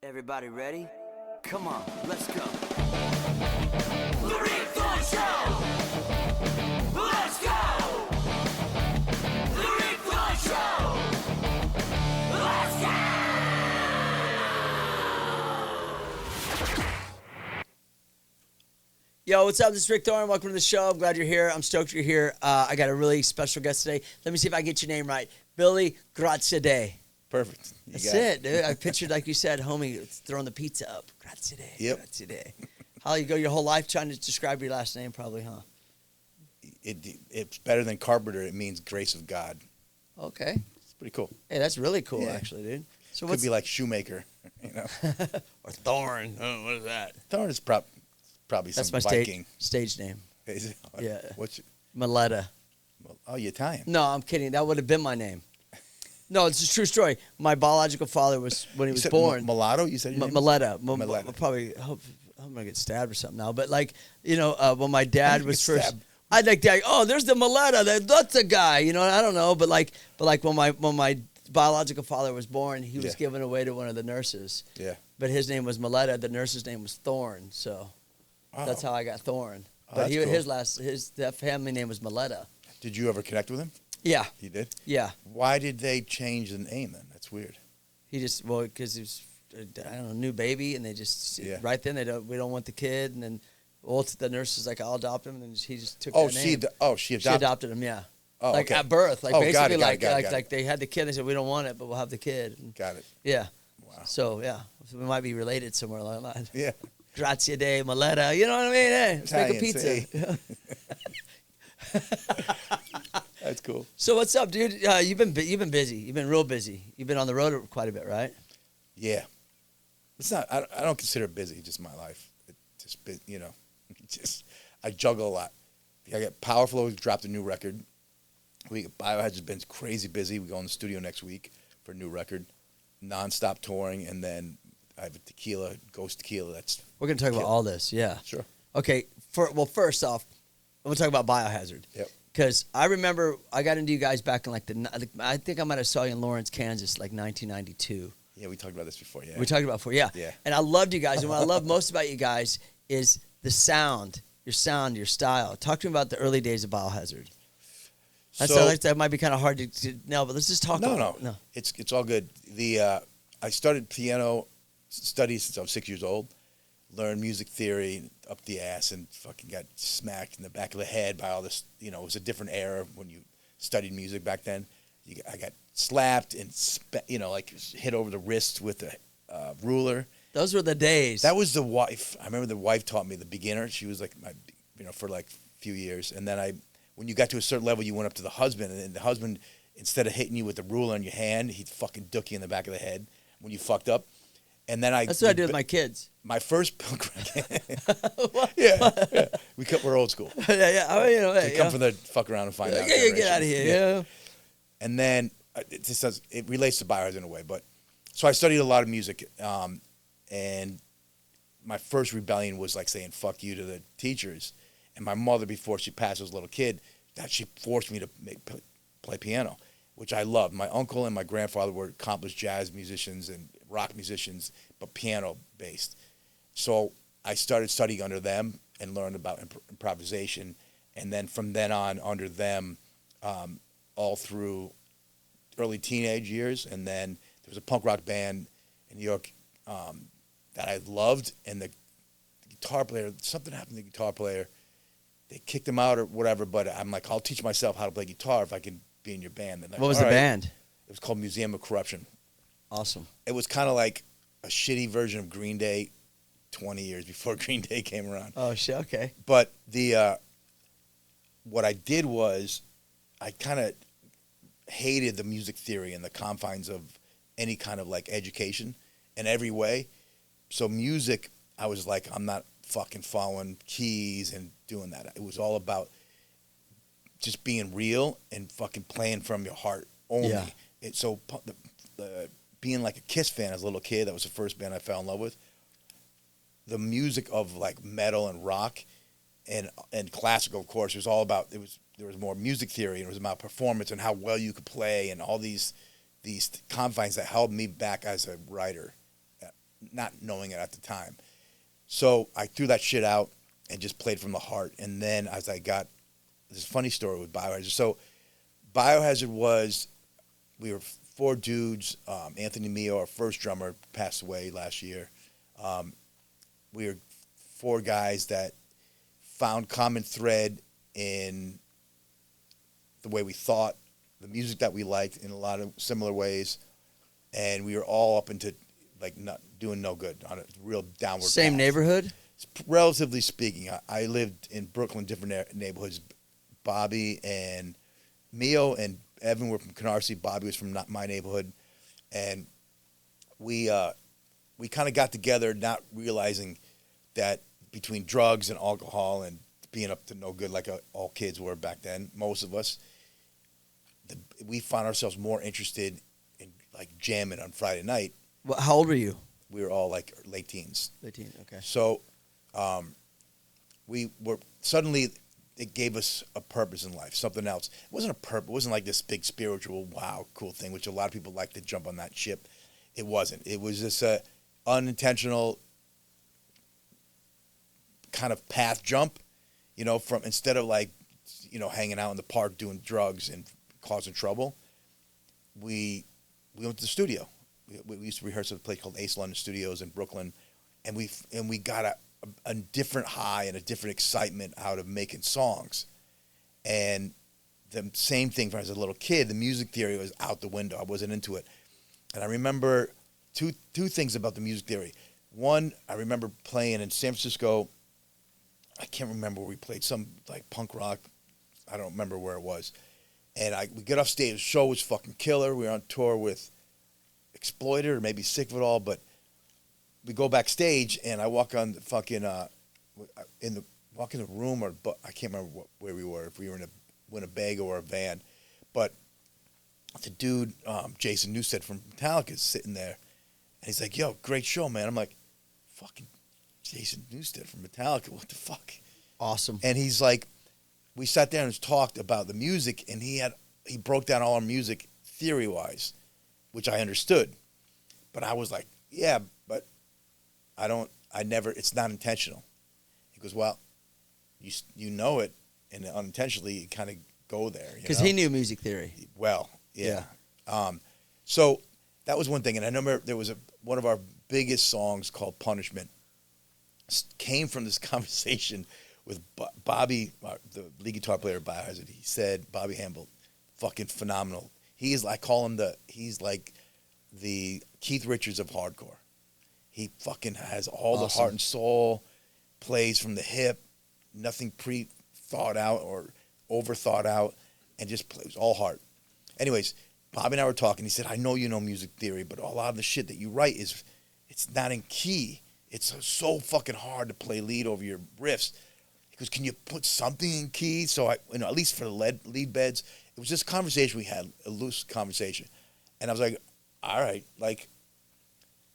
Everybody ready? Come on, let's go. The Rick Thorne Show! Let's go! The Rick Thorne Show! Let's go! Yo, what's up? This is Rick Thorne. Welcome to the show. I'm glad you're here. I'm stoked you're here. I got a really special guest today. Let me see if I can get your name right. Billy Graziadei. Perfect. That's it, dude. I pictured, like you said, homie throwing the pizza up. Graziadei. Yep. Graziadei. How you go your whole life trying to describe your last name, probably, huh? It's better than carpenter. It means grace of God. Okay. It's pretty cool. Hey, that's really cool, Yeah. actually, dude. So Could be like shoemaker, you know. or Thorne. Oh, what is that? Thorne is probably That's some my Viking. stage name. Is it? Yeah. What's Miletta. oh, you Italian? No, I'm kidding. That would have been my name. No, it's a true story. My biological father was, when he You was said born. mulatto. You said your name? Miletta. Miletta. Probably hope I'm gonna get stabbed or something now. But like, you know, when my dad was get first, stabbed? I'd like that. Oh, there's the Miletta. That's the guy. You know, I don't know. But like when my biological father was born, he was Yeah. given away to one of the nurses. Yeah. But his name was Miletta. The nurse's name was Thorne. So that's how I got Thorne. Oh, But that's cool. that family name was Miletta. Did you ever connect with him? Yeah, He did. yeah. Why did they change the name then? That's weird. He just because he was I don't know, new baby, and they just Yeah. right then we don't want the kid, and then the nurse was like, I'll adopt him, and then he just took Oh, that she name. she She adopted. adopted him, yeah. Oh, like okay. at birth, like Oh, got basically it, got it. like they had the kid. They said we don't want it, but we'll have the kid. And, Got it. yeah. Wow. So yeah, we might be related somewhere along the line. Yeah. Graziadei, Miletta, you know what I mean? Hey, let's make a Italian, pizza. That's cool. So what's up, dude? You've been busy. You've been real busy. You've been on the road quite a bit, right? Yeah. It's not. I don't consider it busy. Just my life. It just you know, just I juggle a lot. I got Power Flow dropped a new record. We got Biohazard's been crazy busy. We go in the studio next week for a new record, nonstop touring, and then I have a tequila, Ghost Tequila. That's We're gonna talk about all this. Yeah. sure. Okay. First off, I'm gonna talk about Biohazard. Yep. Because I remember I got into you guys back in I think I might have saw you in Lawrence, Kansas, like 1992. Yeah, we talked about this before. Yeah. We talked about it before, yeah. Yeah. And I loved you guys. And what I love most about you guys is the sound, your style. Talk to me about the early days of Biohazard. That might be kind of hard to know, but let's just talk about it. No. It's all good. I started piano studies since I was 6 years old. Learned music theory up the ass and fucking got smacked in the back of the head by all this. You know, it was a different era when you studied music back then. I got slapped and like hit over the wrist with a ruler. Those were the days. That was the wife. I remember the wife taught me the beginner. She was like for like a few years, and then when you got to a certain level, you went up to the husband, and then the husband, instead of hitting you with the ruler in your hand, he'd fucking duck you in the back of the head when you fucked up. And then That's what I do with my kids. My first yeah. We're old school. yeah. I mean, We come from the fuck around and find out. Yeah, get out of here. Yeah. And then it relates to Biohazard in a way, but so I studied a lot of music, and my first rebellion was like saying "fuck you" to the teachers. And my mother, before she passed as a little kid, she forced me to play piano, which I loved. My uncle and my grandfather were accomplished jazz musicians and rock musicians, but piano based. So I started studying under them and learned about improvisation, and then from then on under them, all through early teenage years. And then there was a punk rock band in New York that I loved, and the guitar player, something happened to the guitar player. They kicked him out or whatever, but I'm like, I'll teach myself how to play guitar if I can be in your band. Like, What was the band? It was called Museum of Corruption. Awesome. It was kind of like a shitty version of Green Day 20 years before Green Day came around. Oh, shit. Okay. But what I did was I kind of hated the music theory and the confines of any kind of like education in every way. So music, I was like, I'm not fucking following keys and doing that. It was all about just being real and fucking playing from your heart only. Yeah. So being like a Kiss fan as a little kid, that was the first band I fell in love with. The music of like metal and rock and classical, of course, was all about, there was more music theory, and it was about performance and how well you could play and all these confines that held me back as a writer. not knowing it at the time. So I threw that shit out and just played from the heart. And then as I got this funny story with Biohazard. So Biohazard was, we were 4 dudes. Anthony Mio, our first drummer, passed away last year. We were 4 guys that found common thread in the way we thought, the music that we liked in a lot of similar ways, and we were all up into like not doing no good on a real downward Same path. neighborhood? Relatively speaking, I lived in Brooklyn, different neighborhoods. Bobby and Mio and Evan were from Canarsie. Bobby was from not my neighborhood, and we kind of got together, not realizing that between drugs and alcohol and being up to no good, like all kids were back then, most of us, we found ourselves more interested in like jamming on Friday night. Well, how old were you? We were all like late teens. Late teen, okay. So we were suddenly, it gave us a purpose in life, something else. It wasn't a purpose. It wasn't like this big spiritual, wow, cool thing, which a lot of people like to jump on that ship. It wasn't. It was this unintentional kind of path jump, you know, from instead of like, you know, hanging out in the park doing drugs and causing trouble, we went to the studio. We used to rehearse at a place called Ace London Studios in Brooklyn, and we got a different high and a different excitement out of making songs. And the same thing when I was a little kid, the music theory was out the window. I wasn't into it. And I remember two things about the music theory. One, I remember playing in San Francisco. I can't remember where we played, some like punk rock. I don't remember where it was. And we get off stage. The show was fucking killer. We were on tour with Exploited or maybe Sick of It All, but we go backstage and I walk on the fucking walk in the room, or I can't remember where we were, if we were in a Winnebago or a van, but the dude Jason Newsted from Metallica is sitting there, and he's like, "Yo, great show, man." I'm like, "Fucking Jason Newsted from Metallica, what the fuck?" Awesome. And he's like, we sat there and talked about the music, and he broke down all our music theory wise, which I understood, but I was like, yeah, but it's not intentional. He goes, well, you know it, and unintentionally you kind of go there. Because he knew music theory. Well, yeah. So that was one thing, and I remember there was one of our biggest songs called Punishment came from this conversation with Bobby, the lead guitar player of Biohazard. He said, Bobby Hamble, fucking phenomenal. He's like the Keith Richards of hardcore. He fucking has all the heart and soul, plays from the hip, nothing pre-thought out or over-thought out, and just plays all heart. Anyways, Bobby and I were talking. He said, I know you know music theory, but a lot of the shit that you write it's not in key. It's so fucking hard to play lead over your riffs. He goes, can you put something in key? So at least for the lead beds, it was this conversation we had, a loose conversation. And I was like, all right,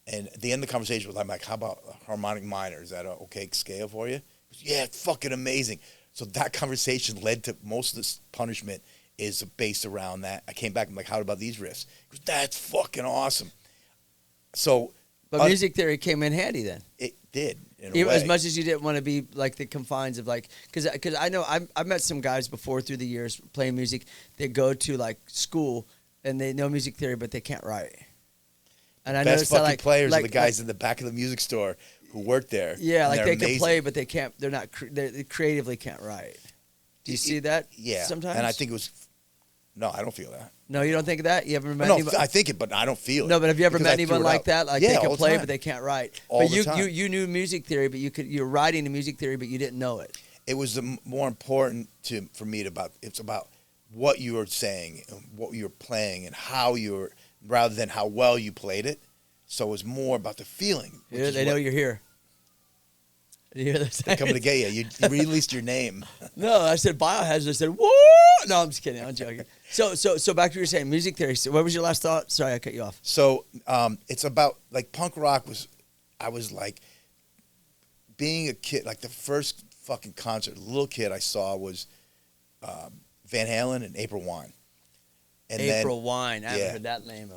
and at the end of the conversation was, I'm like, how about harmonic minor? Is that an okay scale for you? He goes, yeah, it's fucking amazing. So that conversation led to most of this Punishment is based around that. I came back and I'm like, how about these riffs? He goes, that's fucking awesome. So, but music theory came in handy then. It did, in a Even way. as much as you didn't want to be like the confines of like, because I know I've met some guys before through the years playing music. They go to like school and they know music theory, but they can't write. And I Best noticed fucking that players are the guys in the back of the music store who work there. Yeah, like they amazing. can play, but they can't. They're not. They creatively can't write. Do you see that? Yeah. Sometimes. And I think it was. No, I don't feel that. No, you don't think of that? You ever met No, anybody? I think it, but I don't feel it. No, but have you ever because met I threw anyone it like out. that? Like Yeah, they all can the play, time. but they can't write. All but the time. you knew music theory, but you're writing the music theory, but you didn't know it. It was more important for me it's about what you were saying and what you were playing and how you were, rather than how well you played it. So it was more about the feeling. Yeah, they know you're here. You hear this? They're coming to get you. You released your name. No, I said Biohazard. I said, whoa! No, I'm just kidding. I'm joking. So back to what you were saying, music theory. So what was your last thought? Sorry, I cut you off. So it's about, like, punk rock I was like, being a kid, like the first fucking concert, little kid I saw was Van Halen and April Wine. And April then, Wine. I haven't yeah. heard that name in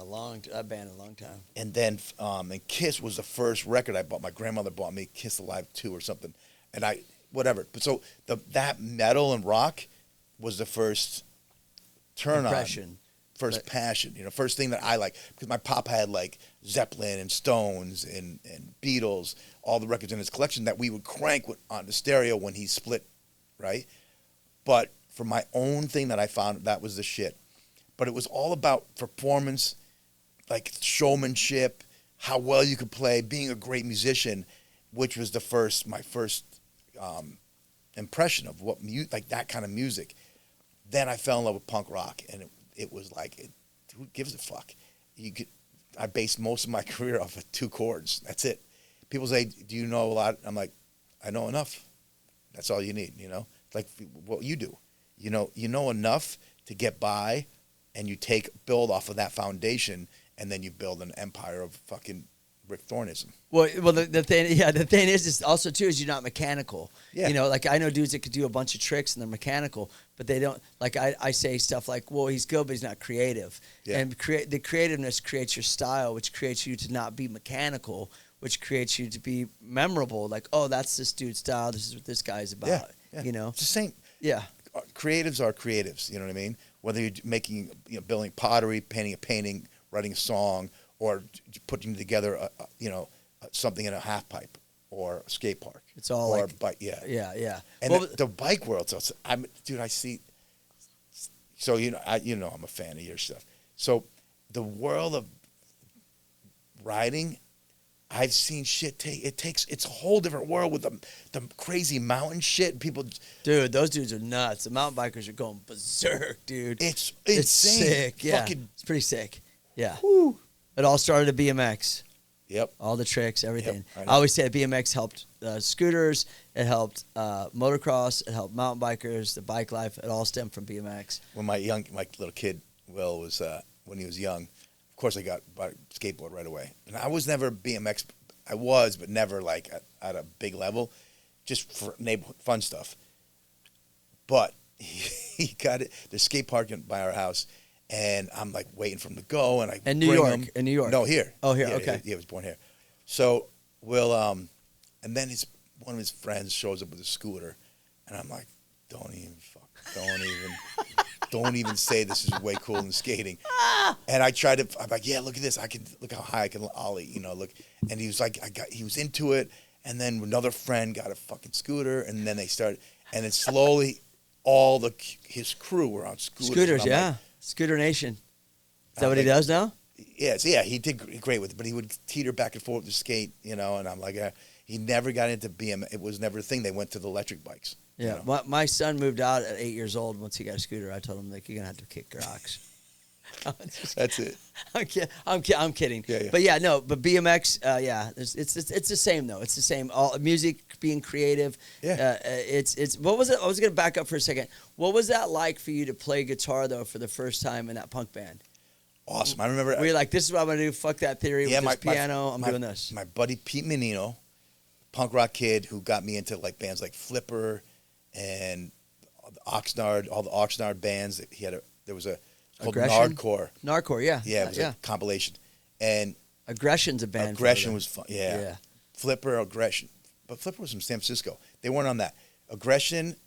that band in a long time. And then, and Kiss was the first record I bought. My grandmother bought me Kiss Alive 2 or something. And whatever. But so that metal and rock was the first turn Impression. on. First passion, first thing that I like. Because my pop had like Zeppelin and Stones and Beatles, all the records in his collection that we would crank on the stereo when he split, right? But for my own thing that I found, that was the shit. But it was all about performance, like showmanship, how well you could play, being a great musician, which was my first impression of what like that kind of music. Then I fell in love with punk rock, and it was like, who gives a fuck? I based most of my career off of 2 chords. That's it. People say, "Do you know a lot?" I'm like, I know enough. That's all you need. Like what you do. You know enough to get by, and you build off of that foundation, and then you build an empire of fucking Rick Thorneism. Well, the thing is also too is you're not mechanical. Yeah. Like I know dudes that could do a bunch of tricks and they're mechanical, but they don't. Like I say stuff like, well, he's good, but he's not creative. Yeah. And the creativeness creates your style, which creates you to not be mechanical, which creates you to be memorable. Like, oh, that's this dude's style. This is what this guy's about. Yeah. It's the same. Yeah. Creatives are creatives. You know what I mean? Whether you're making, building pottery, painting a painting, writing a song, or putting together, something in a half pipe or a skate park. It's all or like, yeah. And the bike world. So I see. So I'm a fan of your stuff. So the world of riding, I've seen shit it's a whole different world with the crazy mountain shit. And people, dude, those dudes are nuts. The mountain bikers are going berserk, dude. It's insane. It's sick. Yeah, Fucking, it's pretty sick. Yeah. whew. It all started at BMX. Yep. All the tricks, everything. Yep, I always say BMX helped scooters. It helped motocross. It helped mountain bikers. The bike life. It all stemmed from BMX. When my little kid Will was when he was young, of course I got a skateboard right away. And I was never BMX. I was, but never like at a big level, just for neighborhood fun stuff. But he got it. The skate park by our house. And I'm like waiting for him to go, and In New York. No, here. Oh, here. Yeah, okay. He was born here. So and then one of his friends shows up with a scooter, and I'm like, don't even say this is way cooler than skating. And I'm like, yeah, look at this. Look how high I can ollie, look. And he was like, he was into it. And then another friend got a fucking scooter, and then they started, and then slowly his crew were on scooters. Yeah. Like, Scooter Nation. Is that what he does now? Yeah, he did great with it, but he would teeter back and forth to skate, and I'm like, he never got into BMX. It was never a thing. They went to the electric bikes. Yeah, my son moved out at 8 years old. Once he got a scooter, I told him, like, you're gonna have to kick rocks. That's it. I'm kidding. Yeah. But BMX, it's the same though. It's the same. All music, being creative. Yeah. It's what was it? I was gonna back up for a second. What was that like for you to play guitar though for the first time in that punk band? Awesome. I remember. Were you like, this is what I'm gonna do? Fuck that theory. Yeah, with this piano. I'm doing this. My buddy Pete Menino, punk rock kid who got me into like bands like Flipper and Oxnard, all the Oxnard bands. There was called Aggression? Nardcore. Nardcore, yeah. Yeah, it was a compilation. And Aggression's a band. Aggression was fun. Yeah. Flipper, Aggression. But Flipper was from San Francisco. They weren't on that. Aggression.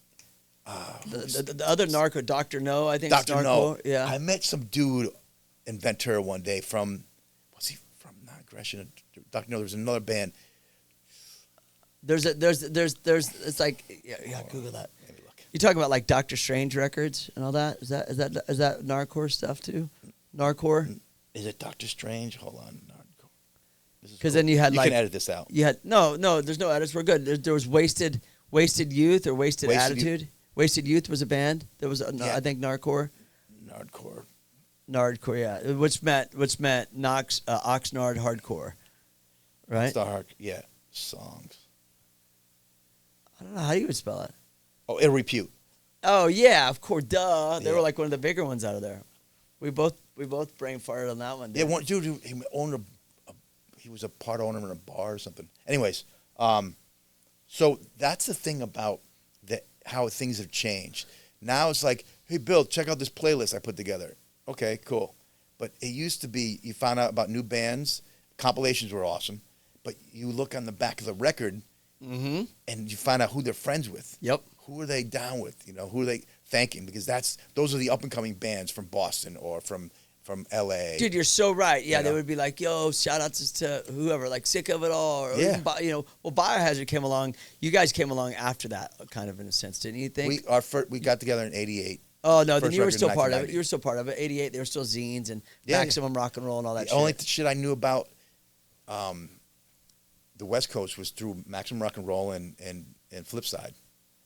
The other Narco, Dr. No, I think Dr. it's No. Narco. Yeah. I met some dude in Ventura one day was he from not Aggression? Dr. No, there was another band. There's it's like, yeah, Google that. Let me look. You talking about like Doctor Strange records and all that? Is that Narcore stuff too? Narcore? Is it Doctor Strange? Hold on, Nardcore. Because then you had you like, can edit this out. You had no. There's no edits. We're good. There was Wasted Youth or Wasted Attitude. Wasted Youth was a band. There was I think Narcore. Nardcore, yeah. Which meant Oxnard hardcore, right? Songs. I don't know how you would spell it. Oh, Ill Repute. Oh yeah, of course. Duh. They Yeah. were like one of the bigger ones out of there. We both brain farted on that one. Yeah, one dude he owned he was a part owner in a bar or something. Anyways, so that's the thing about how things have changed. Now it's like, hey Bill, check out this playlist I put together. Okay, cool. But it used to be you found out about new bands. Compilations were awesome, but you look on the back of the record, and you find out who they're friends with. Yep. Who are they down with? You know, who are they thanking? Because those are the up and coming bands from Boston or from L.A. Dude, you're so right. Yeah, You they know? would be like, "Yo, shout outs to whoever, like Sick of It All," or Yeah. even, well, Biohazard came along. You guys came along after that, kind of in a sense, didn't you think? We got together in '88. Oh no, then First you were record in still part of it. 1990. You were still part of it. '88, they were still zines and Yeah, Maximum Rock and Roll and all that The shit. only shit I knew about the West Coast was through Maximum Rock and Roll and Flipside.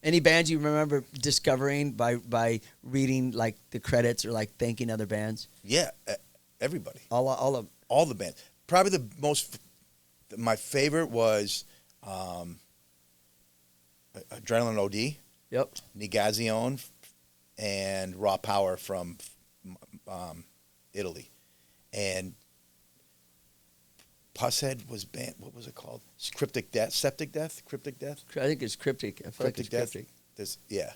Any bands you remember discovering by reading like the credits or like thanking other bands? Yeah, everybody. All of The bands. Probably my favorite was Adrenaline OD, Yep. Negazione, and Raw Power from Italy. And Pusshead was band. What was it called? Cryptic Death. Septic Death. Cryptic Death. I think it's Cryptic. I feel like it's Death. Cryptic. Yeah.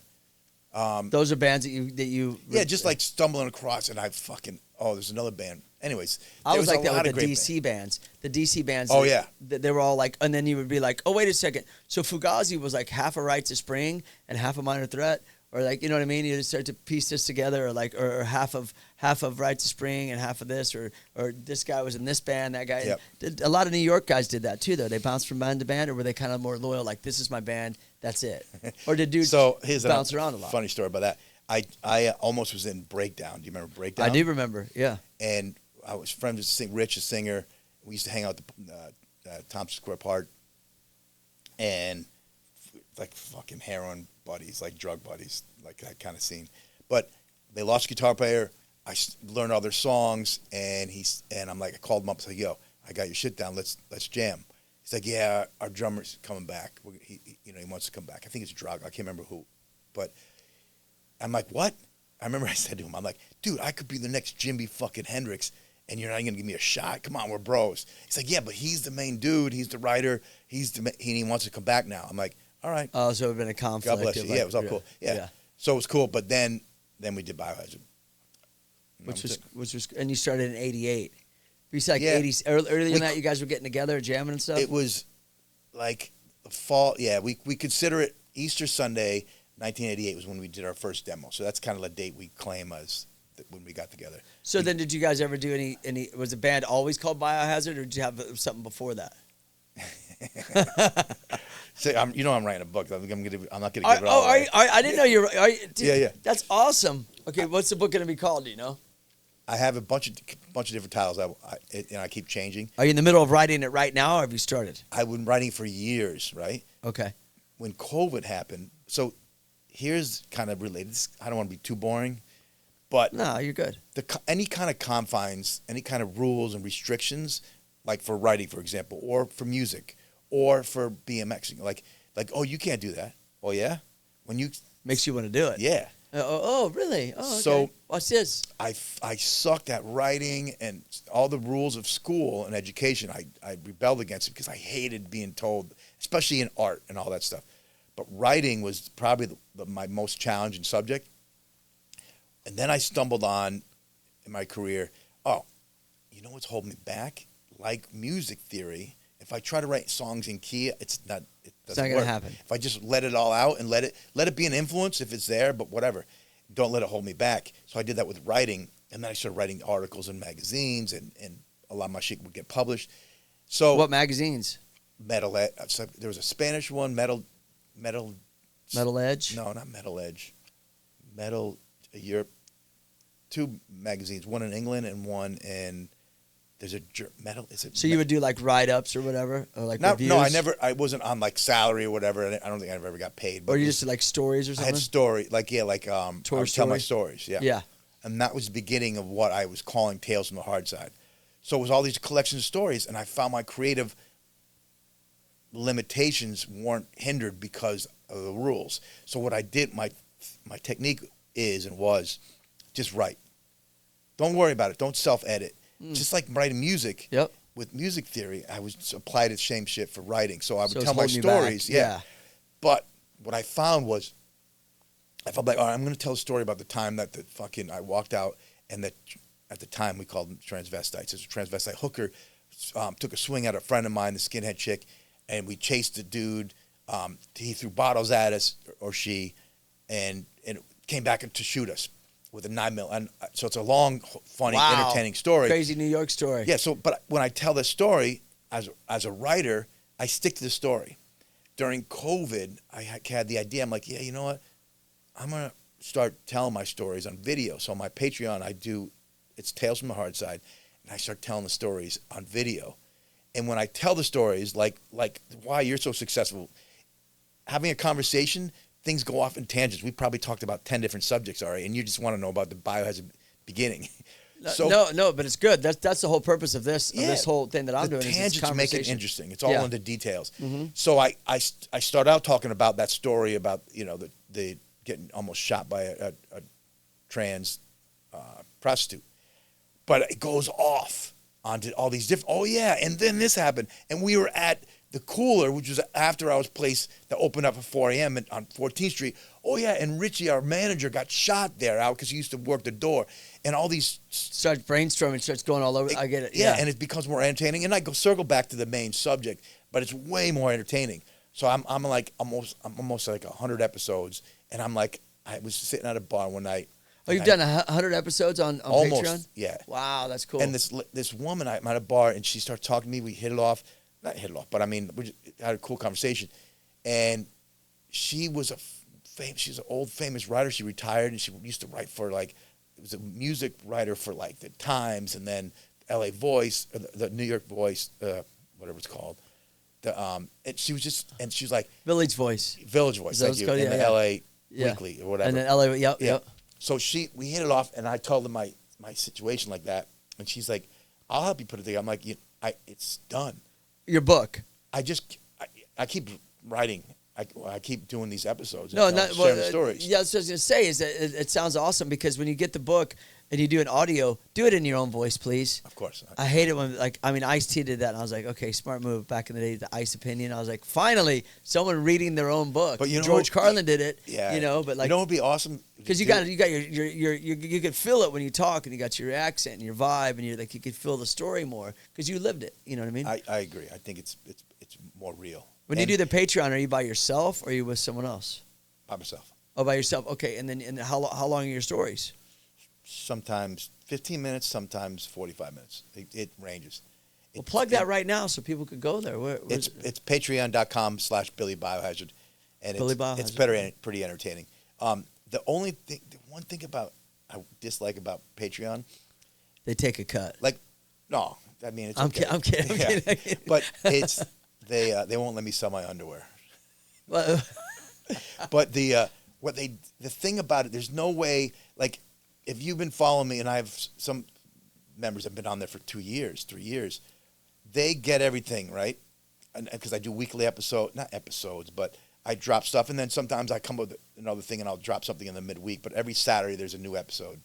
Those are bands that you Yeah, just like stumbling across, and there's another band. Anyways, I there was was like a that lot with of the great DC bands. The DC bands. Oh, yeah. They were all like, and then you would be like, oh wait a second. So Fugazi was like half a Rites of Spring and half a Minor Threat, or like, you know what I mean? You just start to piece this together, or like, or half of Rites of Spring and half of this, or this guy was in this band, that guy. Yep. A lot of New York guys did that too, though. They bounced from band to band, or were they kind of more loyal? Like, this is my band, that's it. Or did dudes here's bounce around a lot? Funny story about that. I almost was in Breakdown. Do you remember Breakdown? I do remember. Yeah. And I was friends with Rich, a singer. We used to hang out at the Thompson Square Park, and like fucking heroin buddies, like drug buddies, like that kind of scene. But they lost a guitar player. I learned all their songs, and I'm like, I called him up and said, "Yo, I got your shit down. Let's jam." He's like, "Yeah, our drummer's coming back. He wants to come back. I think it's Drago. I can't remember who." But I'm like, "What?" I remember I said to him, "I'm like, dude, I could be the next Jimi fucking Hendrix, and you're not gonna give me a shot. Come on, we're bros." He's like, "Yeah, but he's the main dude. He's the writer. He wants to come back now." I'm like, "All right." Oh, so it would have been a conflict. God bless you. of, Yeah, like, it was all cool. Yeah. So it was cool. But then we did Biohazard. Which was, and you started in '88. You said like Yeah. '80s, earlier than that, you guys were getting together, jamming and stuff. It was like the fall. Yeah, we consider it Easter Sunday, 1988 was when we did our first demo. So that's kind of the date we claim as when we got together. So then, did you guys ever do any? Was the band always called Biohazard, or did you have something before that? So I'm writing a book. I'm not gonna give it all away. I didn't know you were. Dude, Yeah. That's awesome. Okay, what's the book going to be called? Do you know? I have a bunch of different titles. I keep changing. Are you in the middle of writing it right now, or have you started? I've been writing for years, right? Okay. When COVID happened, so here's kind of related. I don't want to be too boring, but No, you're good. any kind of confines, any kind of rules and restrictions, like for writing, for example, or for music, or for BMXing, like oh, you can't do that. Oh yeah, when you Makes you want to do it. yeah. Oh, really? Oh, okay. So- Watch this. I sucked at writing and all the rules of school and education. I rebelled against it because I hated being told, especially in art and all that stuff. But writing was probably my most challenging subject. And then I stumbled on, in my career, you know what's holding me back? Like music theory, if I try to write songs in key, it doesn't not gonna work. happen. If I just let it all out and let it be an influence if it's there, but whatever. Don't let it hold me back. So I did that with writing, and then I started writing articles in magazines, and a lot of my shit would get published. So What magazines? Metal Edge. So there was a Spanish one, Metal. Metal Edge. No, not Metal Edge. Metal Europe. 2 magazines, one in England and one in. There's a metal. Is it? So you would do like write-ups or whatever, or like reviews? No, I wasn't on like salary or whatever. I don't think I ever got paid. But Or you just did like stories or I something? had story, I would tell my stories. Yeah. Yeah. And that was the beginning of what I was calling Tales from the Hard Side. So it was all these collections of stories, and I found my creative limitations weren't hindered because of the rules. So what I did, my technique is and was, just write. Don't worry about it. Don't self-edit. Just like writing music. Yep. With music theory, I was applied the same shit for writing. So I would So it's tell my holding you back. stories. Yeah. But what I found was, I felt like, all right, I'm going to tell a story about the time that I walked out and that at the time we called them transvestites. It's a transvestite hooker took a swing at a friend of mine, the skinhead chick, and we chased the dude. He threw bottles at us, or she, and it came back to shoot us with a 9mm. And so it's a long, funny, entertaining story. Crazy New York story. Yeah. So, but when I tell this story as a writer, I stick to the story. During COVID, I had the idea. I'm like, yeah, you know what? I'm gonna start telling my stories on video. So on my Patreon, it's Tales from the Hard Side, and I start telling the stories on video. And when I tell the stories, like why you're so successful, having a conversation, things go off in tangents. We probably talked about 10 different subjects already, and you just want to know about the Biohazard beginning. So, no, but it's good. That's the whole purpose of this whole thing that I'm doing. The is tangents make it interesting. It's all in the details. Mm-hmm. So I start out talking about that story about the getting almost shot by a trans prostitute, but it goes off onto all these different. Oh yeah, and then this happened, and we were at the Cooler, which was after I was place that opened up at 4 a.m. on 14th Street. Oh yeah, and Richie, our manager, got shot there out because he used to work the door, and all these starts brainstorming, starts going all over. I get it. Yeah, and it becomes more entertaining, and I go circle back to the main subject, but it's way more entertaining. So I'm almost like 100 episodes, and I'm like, I was sitting at a bar one night. Oh, you've done 100 episodes on almost, Patreon? Yeah. Wow, that's cool. And this woman, I'm at a bar, and she started talking to me. We hit it off. Not hit it off, but I mean, we just had a cool conversation. And she was she's an old famous writer. She retired, and she used to write for it was a music writer for the Times, and then LA Voice, the New York Voice, whatever it's called. And she was like Village Voice. Village Voice, thank you. And the LA Weekly or whatever. And then LA, yep. So we hit it off, and I told her my situation like that, and she's like, "I'll help you put it together." I'm like, "It's done." Your book. I keep writing. I keep doing these episodes. No, and sharing the stories. Yeah, that's what I was gonna say. Is that it sounds awesome because when you get the book and you do an audio, do it in your own voice, please. Of course. I hate it when Ice-T did that, and I was like, okay, smart move. Back in the day, the Ice Opinion, I was like, finally, someone reading their own book. But George Carlin did it. Yeah. But what would be awesome? Because you got you could feel it when you talk, and you got your accent and your vibe, and you're like you could feel the story more because you lived it. You know what I mean? I agree. I think it's more real. When you do the Patreon, are you by yourself or are you with someone else? By myself. Oh, by yourself. Okay, and how long are your stories? Sometimes 15 minutes, sometimes 45 minutes. It ranges. Well, plug that right now so people could go there. It's patreon.com/BillyBiohazard, and it's pretty entertaining. The one thing I dislike about Patreon, they take a cut. No, I mean it's. I'm kidding. Yeah. But it's they won't let me sell my underwear. Well, but the thing about it, there's no way. If you've been following me, and I have some members that have been on there for 2 years, 3 years, they get everything, right? And because I do weekly not episodes, but I drop stuff, and then sometimes I come up with another thing, and I'll drop something in the midweek. But every Saturday there's a new episode.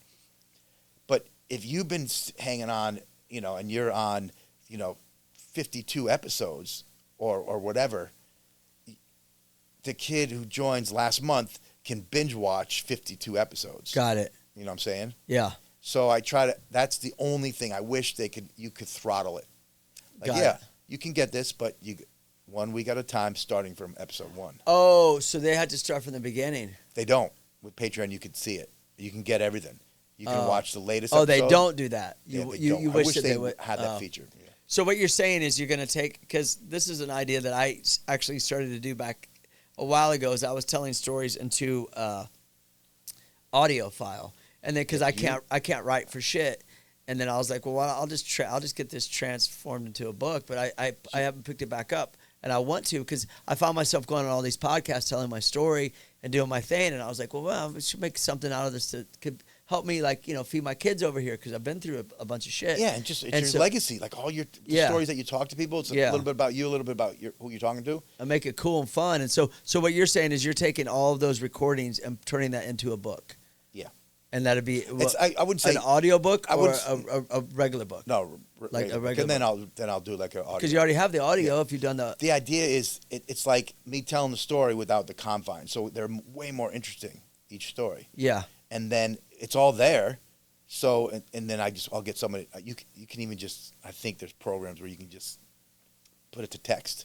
But if you've been hanging on, and you're on, 52 episodes or whatever, the kid who joins last month can binge watch 52 episodes. got it. You know what I'm saying? Yeah. So I try to. That's the only thing I wish you could throttle it. Got it. You can get this, but 1 week at a time, starting from episode 1. Oh, so they had to start from the beginning. They don't. With Patreon, you can see it. You can get everything. You can watch the latest. Oh, episode. they don't do that. They don't. You I wish wish they would had that feature. Yeah. So what you're saying is you're going to take, because this is an idea that I actually started to do back a while ago, is I was telling stories into audio file, and then because I can't write for shit, and then I was like, well, I'll just get this transformed into a book, but I haven't picked it back up, and I want to because I found myself going on all these podcasts telling my story and doing my thing, and I was like, well, I should make something out of this that could help me, feed my kids over here because I've been through a bunch of shit. Yeah, and it's your legacy, all your stories that you talk to people. It's a little bit about you, a little bit about who you're talking to. And make it cool and fun. And so what you're saying is you're taking all of those recordings and turning that into a book. Yeah. And that'd be I wouldn't say an audio book or a regular book. No, like a regular. And then I'll do like an audio. Because you already have the audio if you've done the. The idea is it's like me telling the story without the confines, so they're way more interesting each story. Yeah. And then it's all there, So and then I'll get somebody. You can even just, I think there's programs where you can just put it to text.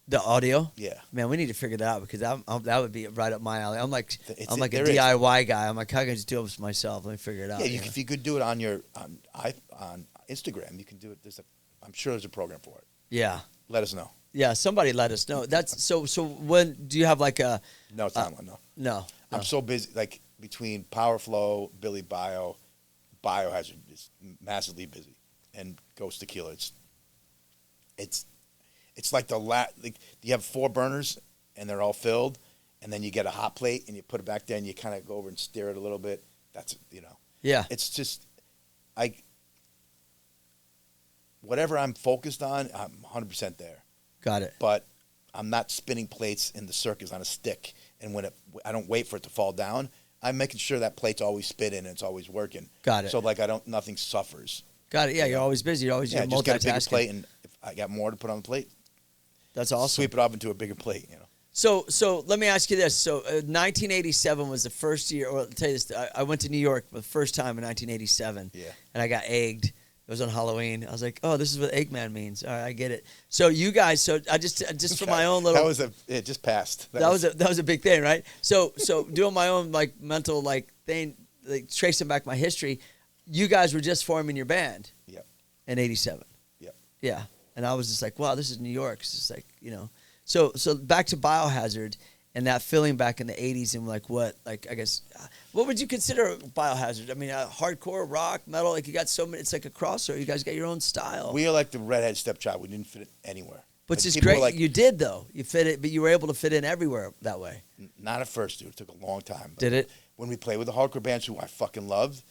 The audio? Yeah. Man, we need to figure that out because that would be right up my alley. I'm like a There is. DIY guy. I'm like, how can I just do it myself? Let me figure it out. Yeah, you know? if you could do it on on Instagram, you can do it. I'm sure there's a program for it. Yeah. Let us know. Yeah, somebody let us know. That's so when do you have like a No timeline. No. no. I'm so busy. Like between Power Flow, Billy Biohazard is massively busy, and Ghost Tequila. It's like like you have 4 burners and they're all filled, and then you get a hot plate and you put it back there and you kind of go over and stir it a little bit. That's Yeah. It's just whatever I'm focused on, I'm 100% there. Got it. But I'm not spinning plates in the circus on a stick, and I don't wait for it to fall down. I'm making sure that plate's always spinning and it's always working. Got it. So like nothing suffers. Got it. Yeah, you're always busy. You're always Yeah, just get a bigger multitasking. plate, and if I got more to put on the plate, That's awesome. sweep it off into a bigger plate. So let me ask you this. So 1987 was the first year, or I'll tell you this, I went to New York for the first time in 1987. Yeah. And I got egged. It was on Halloween. I was like, oh, this is what Eggman means. All right, I get it. So you guys, I just for my own little. It just passed. That was a big thing, right? So doing my own like mental like thing, like tracing back my history. You guys were just forming your band. Yep. In '87. Yep. Yeah, and I was just like, wow, this is New York. It's just like So back to Biohazard and that feeling back in the '80s and like what, like I guess, what would you consider Biohazard? I mean, hardcore rock, metal. Like you got so many. It's like a crossover. You guys got your own style. We are like the redhead stepchild. We didn't fit it anywhere. Which is people great. were like, you did though. You fit it, but you were able to fit in everywhere that way. Not at first, dude. It took a long time. Did it? When we played with the hardcore bands who I fucking loved,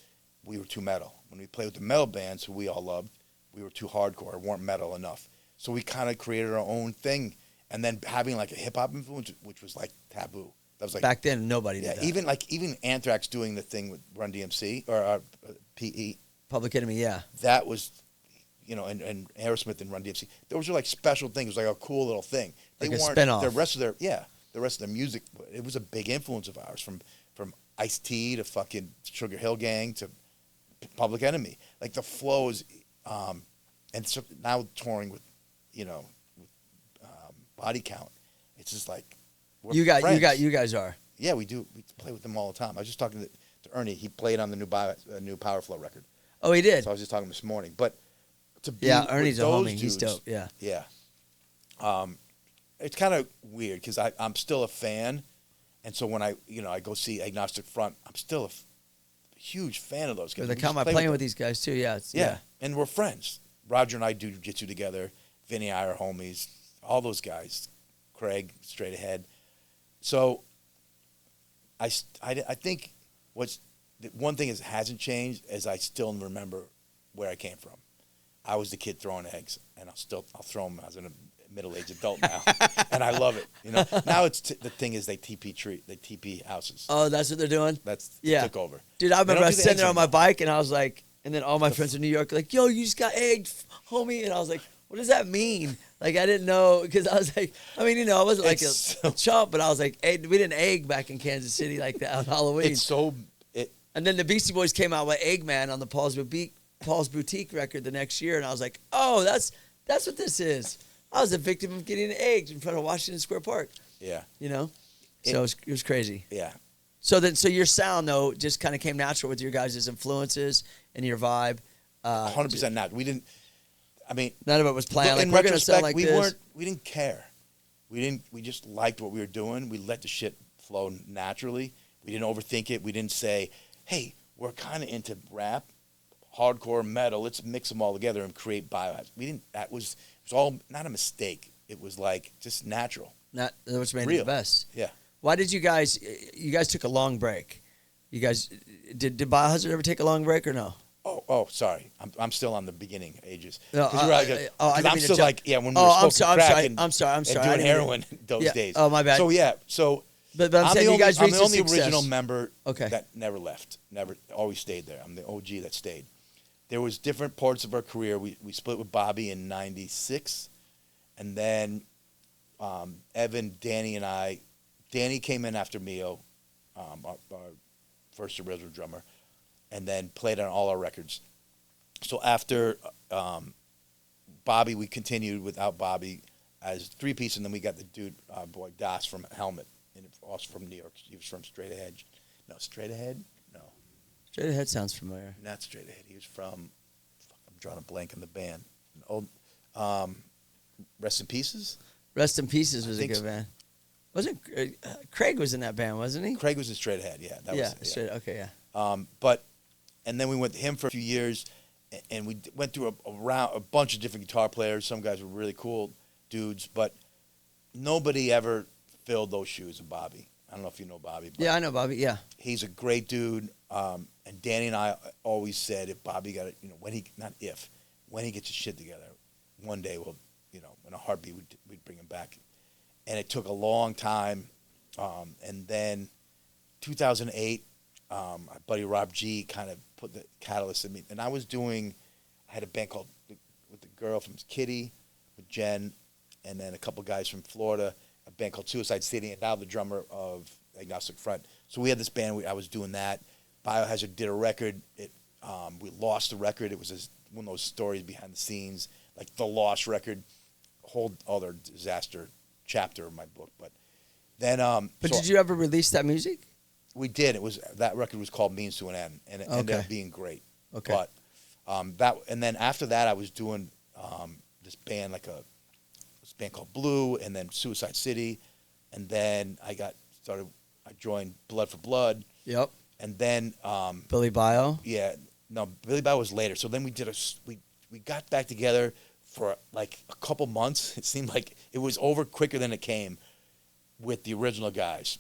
we were too metal. When we played with the metal bands who we all loved, we were too hardcore, weren't metal enough. So we kind of created our own thing. And then having like a hip hop influence, which was like taboo. That was like Back then, nobody did that. Even Anthrax doing the thing with Run DMC or PE. Public Enemy, yeah. That was, and Aerosmith and Run DMC. Those were like special things. It was like a cool little thing. They Like a weren't spin-off. the rest of their music. It was a big influence of ours, from Ice-T to fucking Sugar Hill Gang to Public Enemy. Like the flows, and so now touring with, Body Count. It's just like You guys are. Yeah, we do. We play with them all the time. I was just talking to Ernie. He played on the new Power Flow record. Oh, he did. So I was just talking this morning. But to be Ernie's with a those homie. He's dudes, dope. Yeah. Yeah. It's kind of weird because I'm still a fan, and so when I go see Agnostic Front, I'm still a huge fan of those guys. They We come just out play playing them. with these guys too. Yeah. Yeah, and we're friends. Roger and I do jiu-jitsu together. Vinny and I are homies. All those guys. Craig, straight ahead. So I think one thing that hasn't changed is I still remember where I came from. I was the kid throwing eggs, and I'll throw them as a middle-aged adult now, and I love it. Now the thing is they TP houses. Oh, that's what they're doing? Took over. Dude, I remember I was do the sitting eggs there on my anymore. bike, and I was like, and then all my friends in New York were like, yo, you just got egged, homie. And I was like, what does that mean? Like, I didn't know, because I was like, I wasn't like a chump, but I was like, we didn't egg back in Kansas City like that on Halloween. And then the Beastie Boys came out with Eggman on the Paul's Boutique record the next year, and I was like, oh, that's what this is. I was a victim of getting egged in front of Washington Square Park. Yeah. So it was crazy. Yeah. So your sound, though, just kind of came natural with your guys' influences and your vibe. 100% not. We didn't. I mean, none of it was planned. Like, in we're gonna sound retrospect, like we this. We didn't care. We just liked what we were doing. We let the shit flow naturally. We didn't overthink it. We didn't say, hey, we're kind of into rap, hardcore, metal. Let's mix them all together and create Biohazard. We didn't. It was all not a mistake. It was like just natural. That's what made it Real. the best. Yeah. Why did you guys took a long break? You guys, did Biohazard ever take a long break or no? Oh, sorry. I'm still on the beginning ages. No, I didn't I'm still jump. like, when we were smoking crack I'm sorry. and I doing didn't heroin those days. Oh, my bad. So, yeah. So, But I'm saying the you guys I'm reached the only success. original member Okay. that never left. Never, always stayed there. I'm the OG that stayed. There was different parts of our career. We split with Bobby in 96. And then Evan, Danny, and I. Danny came in after Mio, our first original drummer. and then played on all our records. So after Bobby, we continued without Bobby as 3-piece, and then we got the dude, boy Das from Helmet, and also from New York. He was from Straight Ahead. No, Straight Ahead? No. Straight Ahead sounds familiar. Not Straight Ahead. He was from, I'm drawing a blank on the band. An old, Rest in Pieces? Rest in Pieces was a think good so. band. Wasn't Craig was in that band, wasn't he? Craig was in Straight Ahead, yeah. That Yeah, was, straight. Okay, yeah. And then we went to him for a few years, and we went through a bunch of different guitar players. Some guys were really cool dudes, but nobody ever filled those shoes of Bobby. I don't know if you know Bobby. But Yeah, I know Bobby. Yeah. he's a great dude. And Danny and I always said if Bobby got it, when he gets his shit together, one day we'll, in a heartbeat, we'd bring him back. And it took a long time. And then 2008, our buddy Rob G kind of put the catalyst in me. And I had a band called, with the girl from Kitty, with Jen, and then a couple guys from Florida, a band called Suicide City, and now the drummer of Agnostic Front. So we had this band, I was doing that. Biohazard did a record. We lost the record. It was one of those stories behind the scenes, like the lost record, whole other disaster chapter of my book. But then, But did you ever release that music? we did. That record was called Means to an End, and it ended up being great. Okay. But and then after that, I was doing this band this band called Blue, and then Suicide City, and then I joined Blood for Blood, Yep. and then Billy Bio. yeah, no, Billy Bow was later. So then we got back together for like a couple months. It seemed like it was over quicker than it came with the original guys.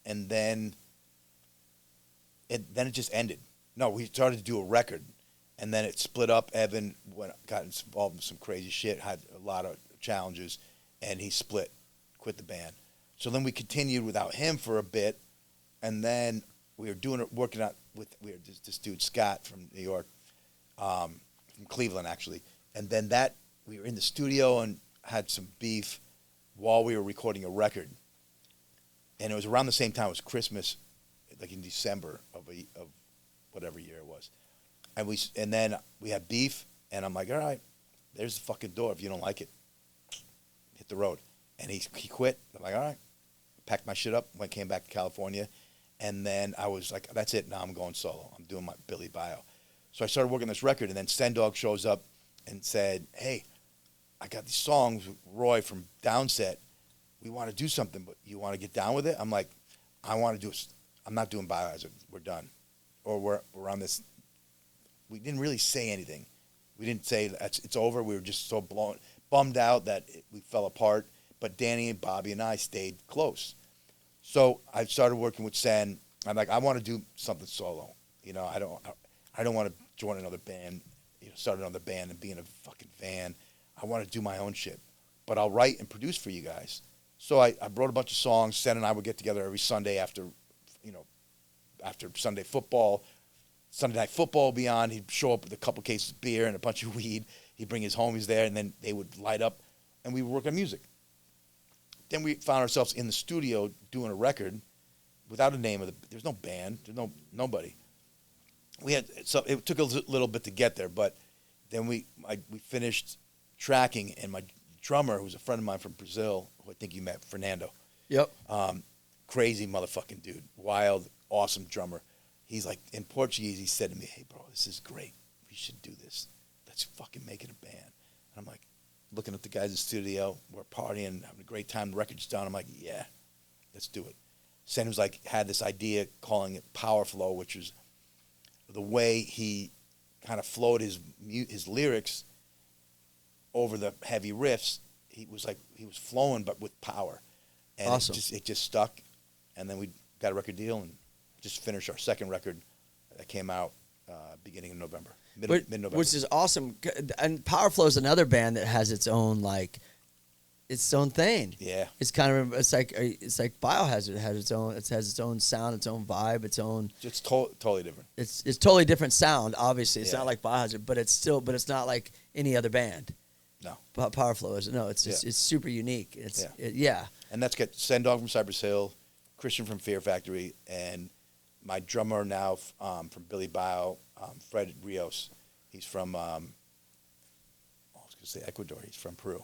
And then it just ended. No, we started to do a record, and then it split up. Evan got involved in some crazy shit, had a lot of challenges, and he quit the band. So then we continued without him for a bit, and then we were working out with this dude Scott from New York, from Cleveland actually, and then we were in the studio and had some beef while we were recording a record. And it was around the same time. It was Christmas, like in December of whatever year it was. And then we had beef, and I'm like, all right, there's the fucking door. If you don't like it, hit the road. And he quit. I'm like, all right. Packed my shit up, came back to California, and then I was like, that's it. Now I'm going solo. I'm doing my Billy Bio. So I started working this record, and then Stendog shows up and said, hey, I got these songs with Roy from Downset. We want to do something, but you want to get down with it? I'm like, I'm not doing Biohazard. We're done. Or we're on this. We didn't really say anything. We didn't say it's over. We were just so bummed out that we fell apart. But Danny and Bobby and I stayed close. So I started working with Sen. I'm like, I want to do something solo. I don't want to join another band, start another band and be in a fucking van. I want to do my own shit. But I'll write and produce for you guys. So I wrote a bunch of songs. Sen and I would get together every Sunday after Sunday football. Sunday Night Football would be on. He'd show up with a couple cases of beer and a bunch of weed. He'd bring his homies there, and then they would light up, and we would work on music. Then we found ourselves in the studio doing a record without a name there's no band, there's nobody. It took a little bit to get there, but then we finished tracking, and my drummer, who was a friend of mine from Brazil, who I think you met, Fernando. Yep. Crazy motherfucking dude, wild, awesome drummer. He's like, in Portuguese, he said to me, hey, bro, this is great. We should do this. Let's fucking make it a band. And I'm like, looking at the guys in the studio, we're partying, having a great time, the record's done. I'm like, yeah, let's do it. Sen was like, had this idea calling it Power Flow, which was the way he kind of flowed his lyrics over the heavy riffs. He was flowing, but with power. And awesome. It just stuck. And then we got a record deal and just finished our second record that came out beginning of November, mid-November. Which is awesome. And Power Flow is another band that has its own thing. Yeah. It's like Biohazard has its own. It has its own sound, its own vibe, its own. It's totally different. It's totally different sound. Obviously, it's Yeah. not like Biohazard, but it's not like any other band. No. Power Flow is it's just it's super unique. And that's got Sendog from Cypress Hill, Christian from Fear Factory, and my drummer now from Billy Bio, Fred Rios. He's from I was gonna say Ecuador. He's from Peru,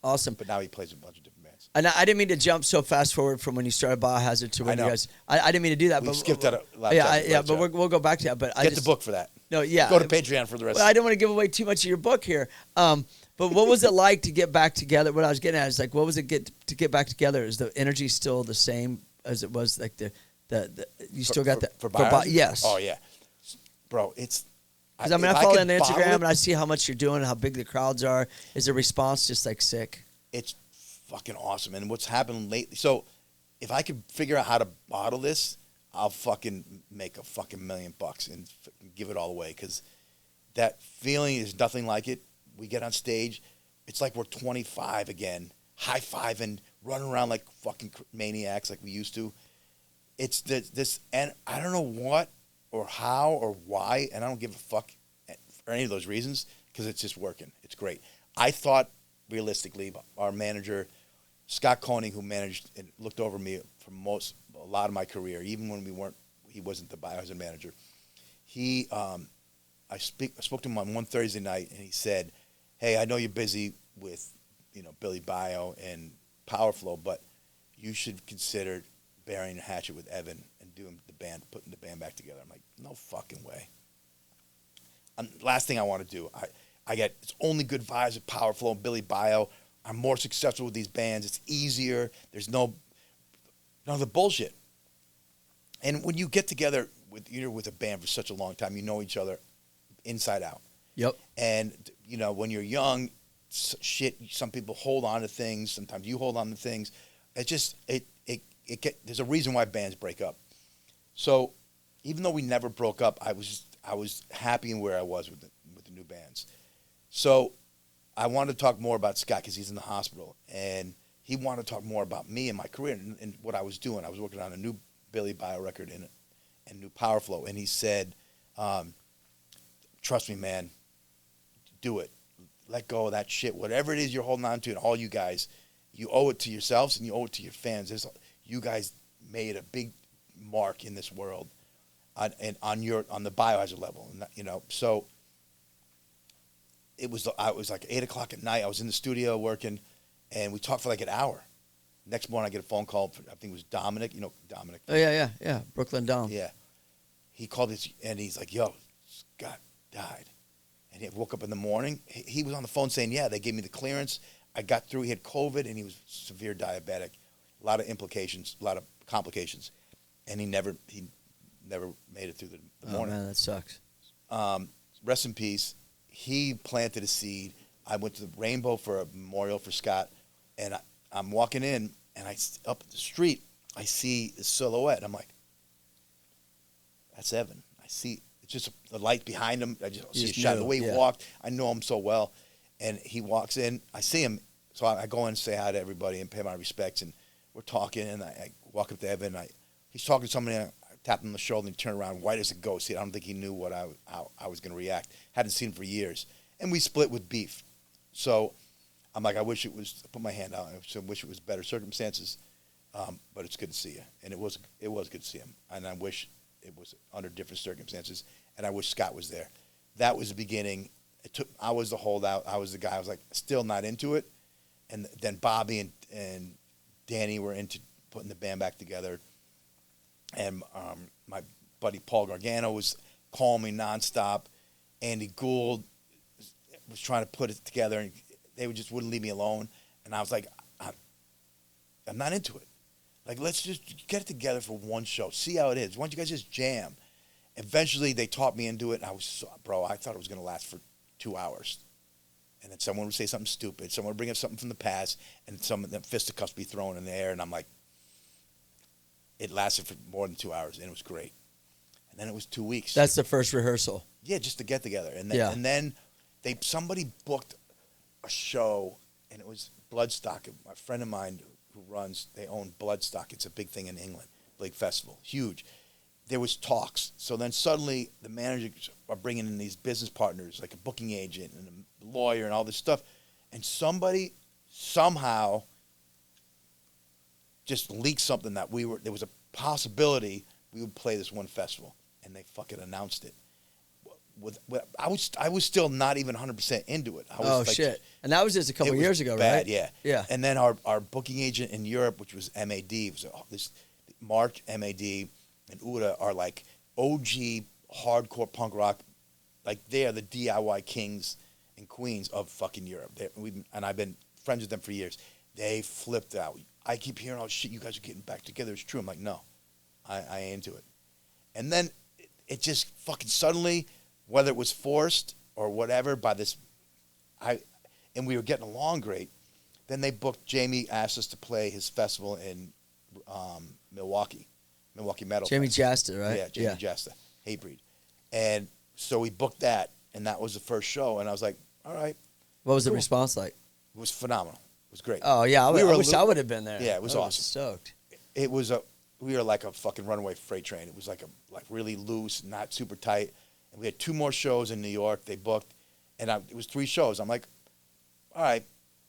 Awesome. but now he plays a bunch of different bands. And I didn't mean to jump so fast forward from when you started Biohazard to when I you know. guys. I didn't mean to do that. We but skipped that a lot. Yeah, but we'll go back to that. But I Get just, the book for that. No, yeah. Go to Patreon for the rest. Well, I don't want to give away too much of your book here. But what was it like to get back together? What I was getting at is like, what was it to get back together? Is the energy still the same as it was? Like the you still got that for Biohazard? yes. Oh yeah, bro. It's. Because I follow you on Instagram and I see how much you're doing, how big the crowds are. Is the response just like sick? It's fucking awesome. And what's happened lately? So, if I could figure out how to bottle this, I'll fucking make a fucking $1 million and give it all away. Because that feeling is nothing like it. We get on stage, it's like we're 25 again, high-fiving, running around like fucking maniacs like we used to. It's this, and I don't know what or how or why, and I don't give a fuck for any of those reasons because it's just working. It's great. I thought, realistically, our manager, Scott Koenig, who managed and looked over me for a lot of my career, even when he wasn't the Biohazard manager. I spoke to him on one Thursday night, and he said, "Hey, I know you're busy with, Billy Bio and Powerflow, but you should consider burying a hatchet with Evan and putting the band back together." I'm like, no fucking way. Last thing I want to do, it's only good vibes with Powerflow and Billy Bio. I'm more successful with these bands. It's easier. There's none of the bullshit. And when you get together with a band for such a long time, you know each other inside out. Yep. And when you're young, some people hold on to things. Sometimes you hold on to things. There's a reason why bands break up. So even though we never broke up, I was happy in where I was with the new bands. So I wanted to talk more about Scott because he's in the hospital, and he wanted to talk more about me and my career and what I was doing. I was working on a new Billy Bio record and new Powerflow, and he said, "Trust me, man. Do it. Let go of that shit. Whatever it is you're holding on to, and all you guys, you owe it to yourselves and you owe it to your fans. You guys made a big mark in this world, on the Biohazard level, and so." I was like 8 o'clock at night. I was in the studio working, and we talked for like an hour. Next morning, I get a phone call. I think it was Dominic. Dominic. Oh yeah. Brooklyn Dom. Yeah. He called us, and he's like, "Yo, Scott died," and he woke up in the morning. He was on the phone saying, "Yeah, they gave me the clearance. I got through. He had COVID, and he was severe diabetic. A lot of implications, a lot of complications, and he never made it through the morning." Oh man, that sucks. Rest in peace. He planted a seed. I went to the Rainbow for a memorial for Scott, and I'm walking in, and up the street, I see the silhouette, and I'm like, "That's Evan." I see it's just the light behind him. I just see a shot. The way he walked, I know him so well, and he walks in. I see him, so I go in and say hi to everybody and pay my respects, and we're talking, and I walk up to Evan. He's talking to somebody. I tapped him on the shoulder and he turned around, white as a ghost. I don't think he knew how I was going to react. Hadn't seen him for years. And we split with beef. So I'm like, I put my hand out. I wish it was better circumstances. But it's good to see you. And it was good to see him. And I wish it was under different circumstances. And I wish Scott was there. That was the beginning. I was the holdout. I was the guy. I was like, still not into it. And then Bobby and Danny were into putting the band back together. And my buddy Paul Gargano was calling me nonstop. Andy Gould was trying to put it together, and they just wouldn't leave me alone. And I was like, I'm not into it. Like, let's just get it together for one show. See how it is. Why don't you guys just jam? Eventually, they taught me into it, and I thought it was going to last for 2 hours. And then someone would say something stupid. Someone would bring up something from the past, and some of them fisticuffs be thrown in the air, and I'm like, it lasted for more than 2 hours, and it was great. And then it was 2 weeks. That's the first rehearsal. Yeah, just to get together. And then somebody booked a show, and it was Bloodstock. A friend of mine they own Bloodstock. It's a big thing in England, big festival, huge. There was talks. So then suddenly the managers are bringing in these business partners, like a booking agent and a lawyer and all this stuff. And somebody somehow just leaked something that there was a possibility we would play this one festival, and they fucking announced it. I was still not even 100% into it. I was shit! And that was just a couple years ago, bad, right? Yeah. And then our booking agent in Europe, which was MAD, was this Mark, MAD, and Uda are like OG hardcore punk rock. Like they are the DIY kings and queens of fucking Europe. And I've been friends with them for years. They flipped out. I keep hearing all shit. You guys are getting back together. It's true. I'm like, no, I ain't into it. And then it just fucking suddenly, whether it was forced or whatever, and we were getting along great. Then they booked. Jamie asked us to play his festival in Milwaukee Metal. Jamie Fest. Jasta, right? Yeah, Jamie Jasta, Hatebreed. And so we booked that, and that was the first show. And I was like, all right. What was the response like? It was phenomenal. It was great. Oh yeah, I wish I would have been there. Yeah, it was awesome. Was stoked. We were like a fucking runaway freight train. It was like really loose, not super tight. And we had 2 more shows in New York. They booked, and it was 3 shows. I'm like, all right,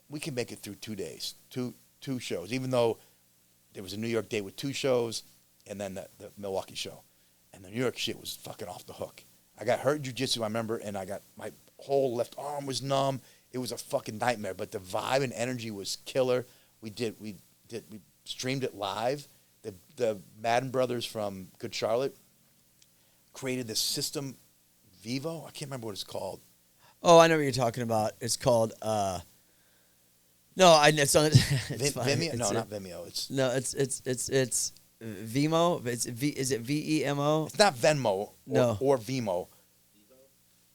we can make it through 2 days, two shows. Even though there was a New York date with 2 shows, and then the Milwaukee show, and the New York shit was fucking off the hook. I got hurt in jiu-jitsu, I remember, and I got my whole left arm was numb. It was a fucking nightmare, but the vibe and energy was killer. We streamed it live. The Madden brothers from Good Charlotte created this system, Vivo. I can't remember what it's called. Oh, I know what you're talking about. It's called. No, it's on. It's Vimeo? No, not Vimeo. It's Vimo. Is it VEMO? It's not Venmo No. or Vimo.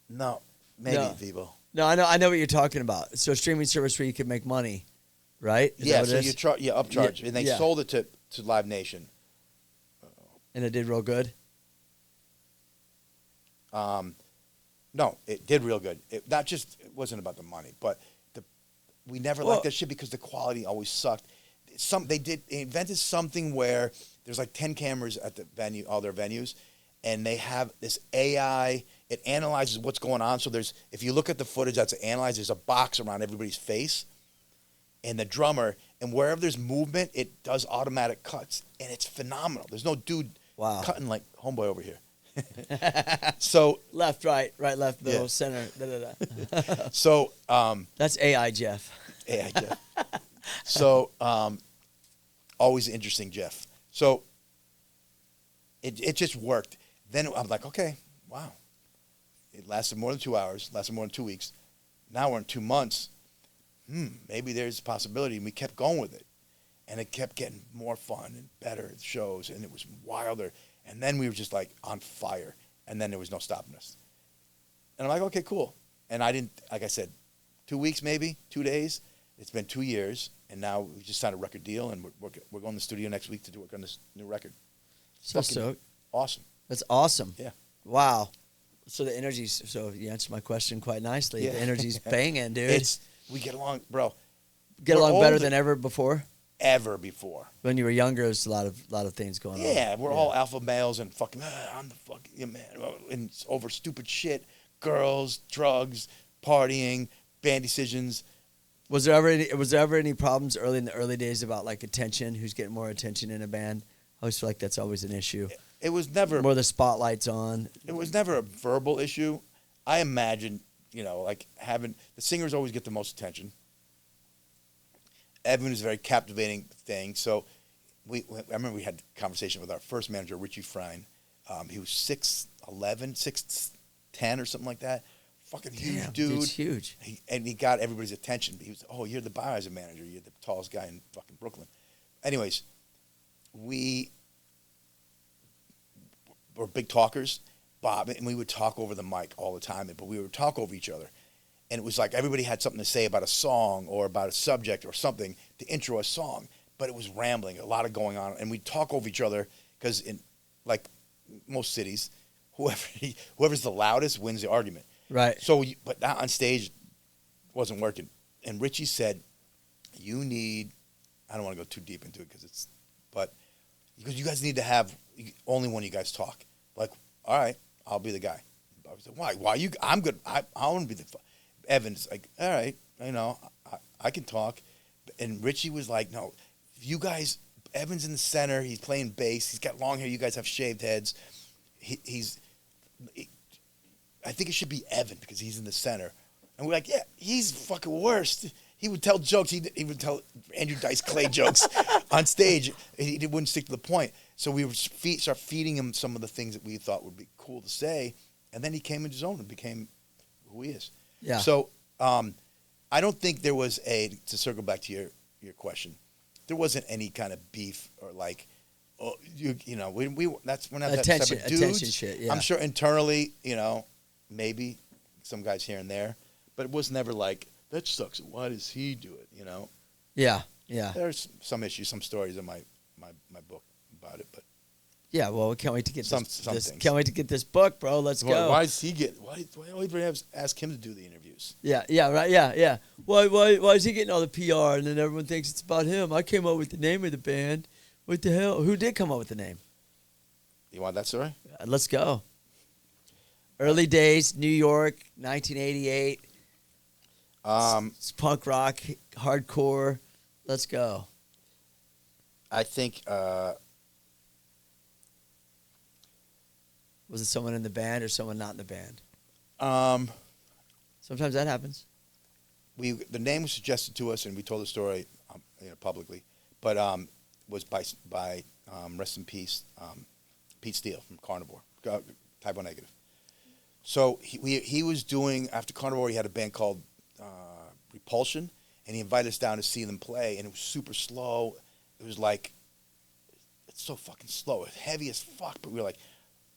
No, maybe No. Vivo. No, I know what you're talking about. So streaming service where you can make money, right? Is that what So it is? you upcharge, and they Yeah. sold it to Live Nation. And it did real good. No, it did real good. It wasn't about the money, but we never liked that shit because the quality always sucked. They invented something where there's like 10 cameras at the venue, all their venues, and they have this AI. It analyzes what's going on. So if you look at the footage that's analyzed, there's a box around everybody's face, and the drummer, and wherever there's movement, it does automatic cuts, and it's phenomenal. There's no dude cutting like homeboy over here. So Left, right, left, middle, Yeah. center. so That's AI, Jeff. AI Jeff. So always interesting, Jeff. So it just worked. Then I'm like, okay, wow. It lasted more than 2 hours, lasted more than 2 weeks. Now we're in 2 months. Maybe there's a possibility. And we kept going with it. And it kept getting more fun and better shows, and it was wilder. And then we were just like on fire. And then there was no stopping us. And I'm like, okay, cool. And I didn't, like I said, 2 weeks maybe, 2 days. It's been 2 years. And now we just signed a record deal, and we're going to the studio next week to work on this new record. So Fucking stoked. Awesome. That's awesome. Yeah. Wow. So the energy's, so you answered my question quite nicely. Yeah. The energy's banging, dude. We get along, bro. Get we're along better older. than ever before? Ever before. When you were younger, there was a lot of things going on. Yeah, we're all alpha males and fucking, I'm the fucking man. And it's over stupid shit, girls, drugs, partying, band decisions. Was there ever any problems in the early days about like attention? Who's getting more attention in a band? I always feel like that's always an issue. It was never More the spotlight's on. It was never a verbal issue. I imagine, like having the singers always get the most attention. Evan is a very captivating thing. So I remember we had a conversation with our first manager, Richie Frine. He was 6'11", 6'10", or something like that. Fucking huge Damn, dude. dude's huge. And he got everybody's attention. He was, you're the Biohazard manager. You're the tallest guy in fucking Brooklyn. Anyways, we were big talkers, Bob, and we would talk over the mic all the time, but we would talk over each other. And it was like everybody had something to say about a song or about a subject or something to intro a song, but it was rambling, a lot of going on. And we'd talk over each other because in, like most cities, whoever's the loudest wins the argument. Right. So, but that on stage wasn't working. And Richie said, I don't want to go too deep into it because you guys need to have only when you guys talk. Like, all right, I'll be the guy. I was like, why? Why you? I'm good. I want to be the. Evan's like, all right, I can talk. And Richie was like, no, you guys, Evan's in the center. He's playing bass. He's got long hair. You guys have shaved heads. I think it should be Evan because he's in the center. And we're like, yeah, he's fucking worst. He would tell jokes. He would tell Andrew Dice Clay jokes on stage. He wouldn't stick to the point. So we would start feeding him some of the things that we thought would be cool to say. And then he came into his own and became who he is. Yeah. So I don't think there was to circle back to your question, there wasn't any kind of beef or like, oh, we're not that type of dudes. Attention shit, yeah. I'm sure internally, maybe some guys here and there, but it was never like, that sucks. Why does he do it? Yeah, yeah. There's some issues, some stories in my book about it, but Yeah, well, we can't wait to get Some this. things. Can't wait to get this book, bro. Let's go. Why does he get? Why do I always ask him to do the interviews? Yeah, right, yeah. Why is he getting all the PR and then everyone thinks it's about him? I came up with the name of the band. What the hell? Who did come up with the name? You want that story? Let's go. Early days, New York, 1988. It's punk rock, hardcore. Let's go. I think Was it someone in the band or someone not in the band? Sometimes that happens. the name was suggested to us, and we told the story publicly, but was by rest in peace, Pete Steele from Carnivore, Type O Negative. So he was doing, after Carnivore, he had a band called Repulsion, and he invited us down to see them play, and it was super slow. It was like, it's so fucking slow. It's heavy as fuck, but we were like,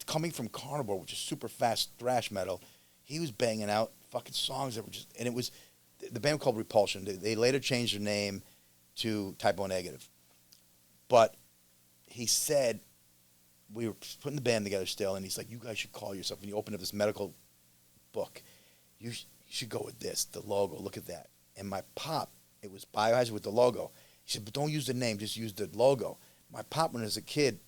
coming from Carnivore, which is super fast thrash metal, he was banging out fucking songs that were just, and it was, the band called Repulsion. They later changed their name to Type O Negative. But he said, we were putting the band together still, and he's like, you guys should call yourself, and you open up this medical book, you should go with this, the logo, look at that. And my pop, it was Biohazard with the logo. He said, but don't use the name, just use the logo. My pop, when I was a kid,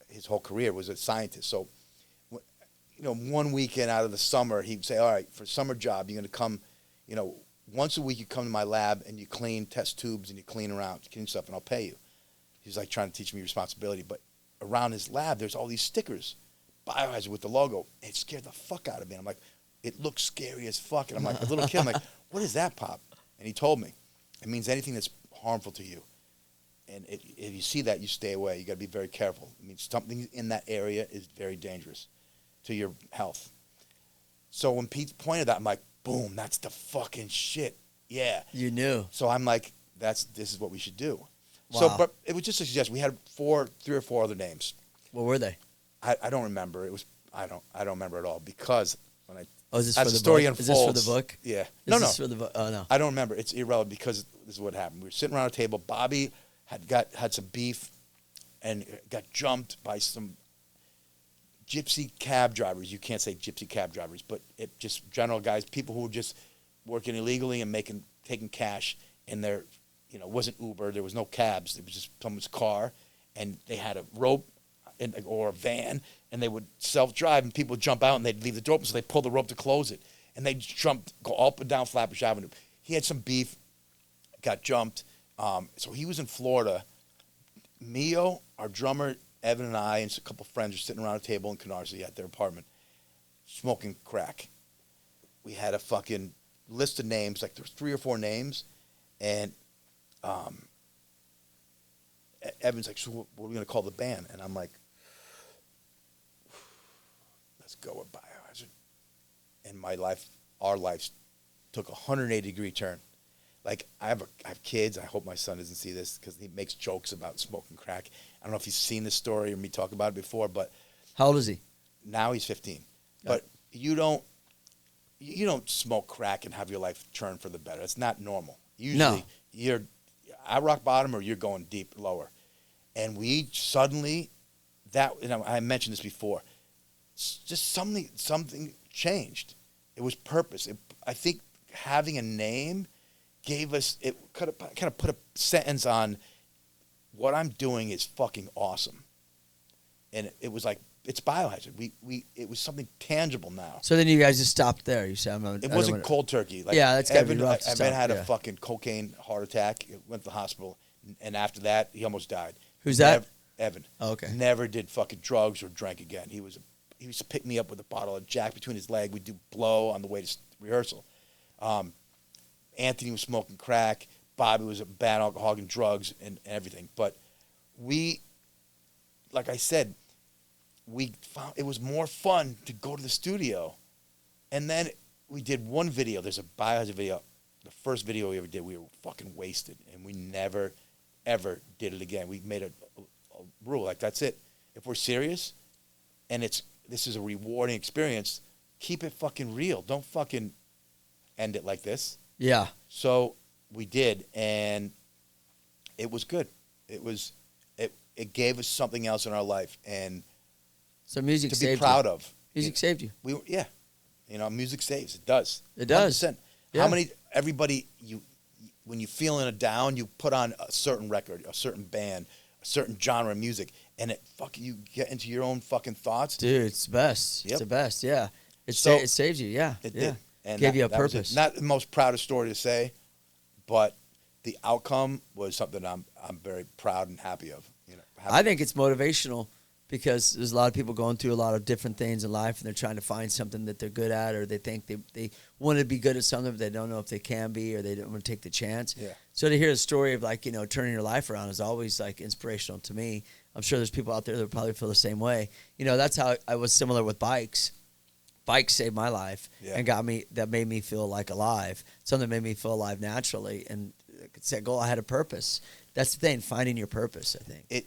his whole career was a scientist. So, one weekend out of the summer, he'd say, all right, for a summer job, you're going to come, once a week you come to my lab and you clean test tubes and you clean around, clean stuff, and I'll pay you. He's like trying to teach me responsibility. But around his lab, there's all these stickers, Biohazard with the logo. It scared the fuck out of me. I'm like, it looks scary as fuck. And I'm like, a little kid, I'm like, what is that, Pop? And he told me, it means anything that's harmful to you. And if you see that, you stay away. You got to be very careful. It means something in that area is very dangerous to your health. So when Pete pointed that, I'm like, boom, that's the fucking shit. Yeah. You knew. So I'm like, this is what we should do. Wow. So, but it was just a suggestion. We had 3 or 4 other names. What were they? I don't remember. I don't remember at all because when I. Oh, is this as for the the story book? unfolds, Is this for the book? Yeah. Is No. this for the book? Oh, no. I don't remember. It's irrelevant because this is what happened. We were sitting around a table. Bobby had some beef and got jumped by some gypsy cab drivers. You can't say gypsy cab drivers, but it just general guys, people who were just working illegally and taking cash in their, it wasn't Uber. There was no cabs. It was just someone's car, and they had a rope or a van, and they would self-drive, and people would jump out, and they'd leave the door open, so they pull the rope to close it, and they'd go up and down Flatbush Avenue. He had some beef, got jumped, so he was in Florida. Mio, our drummer, Evan and I, and a couple friends were sitting around a table in Canarsie at their apartment, smoking crack. We had a fucking list of names, like there's 3 or 4 names, and Evan's like, so what are we going to call the band? And I'm like, let's go with Biohazard. And our lives took a 180-degree turn. Like, I have kids. I hope my son doesn't see this because he makes jokes about smoking crack. I don't know if he's seen this story or me talk about it before, but How old is he? now he's 15. But you don't smoke crack and have your life turn for the better. It's not normal. Usually you're at rock bottom or you're going deep lower. And we suddenly, I mentioned this before, just something changed. It was purpose. I think having a name gave us, it kind of put a sentence on what I'm doing is fucking awesome. And it was like, it's Biohazard. It was something tangible now. So then you guys just stopped there. You said, It wasn't cold turkey. Like Yeah, that's gotta be Evan, rough Evan stuff, had yeah. a fucking cocaine heart attack. Went to the hospital. And after that, he almost died. Who's that? Evan. Oh, okay. Never did fucking drugs or drank again. He used to pick me up with a bottle of Jack between his legs. We'd do blow on the way to rehearsal. Anthony was smoking crack. Bobby was a bad alcoholic and drugs and everything. But like I said, we found it was more fun to go to the studio. And then we did one video. There's a Biohazard video. The first video we ever did, we were fucking wasted. And we never, ever did it again. We made a rule. Like, that's it. If we're serious and this is a rewarding experience, keep it fucking real. Don't fucking end it like this. Yeah. So we did, and it was good. It gave us something else in our life, and So music to saved be proud you. of. Music saved you. Music saves. It does. It does. 100%. Yeah. Everybody, when you feeling it down, you put on a certain record, a certain band, a certain genre of music, and you get into your own fucking thoughts. Dude, it's the best. Yep. It's the best, yeah. It saves you, yeah. It yeah. did. And Gave you a that was purpose. not the most proudest story to say, but the outcome was something I'm very proud and happy of. I think it's motivational because there's a lot of people going through a lot of different things in life, and they're trying to find something that they're good at, or they think they want to be good at something, but they don't know if they can be, or they don't want to take the chance. Yeah. So to hear a story of turning your life around is always inspirational to me. I'm sure there's people out there that probably feel the same way. That's how I was similar with bikes. Bikes saved my life and that made me feel alive. Something made me feel alive naturally, and set goal. I had a purpose. That's the thing, finding your purpose. I think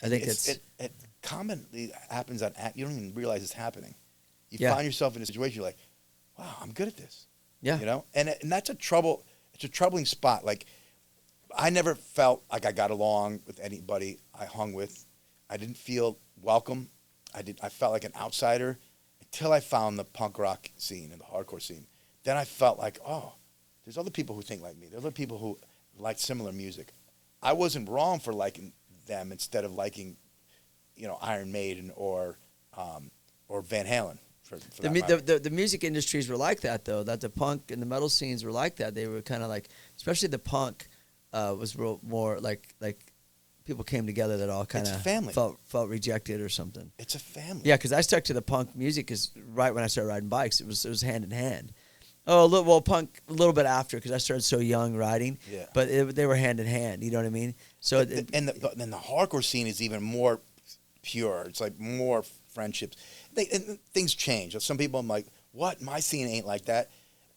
I think it commonly happens on you don't even realize it's happening. You find yourself in a situation, you're like, wow, I'm good at this. Yeah. And that's it's a troubling spot. Like, I never felt like I got along with anybody I hung with. I didn't feel welcome. I felt like an outsider until I found the punk rock scene and the hardcore scene. Then I felt like, oh, there's other people who think like me. There's other people who like similar music. I wasn't wrong for liking them instead of liking, Iron Maiden or Van Halen. The music industries were like that, though. That the punk and the metal scenes were like that. They were kind of especially the punk was more like people came together that all kind of felt rejected or something. It's a family. Yeah, because I stuck to the punk music because right when I started riding bikes, it was hand in hand. Oh, punk a little bit after because I started so young riding. Yeah. But they were hand in hand. You know what I mean? So then the hardcore scene is even more pure. It's like more friendships. Things change. Some people I'm like, what? My scene ain't like that.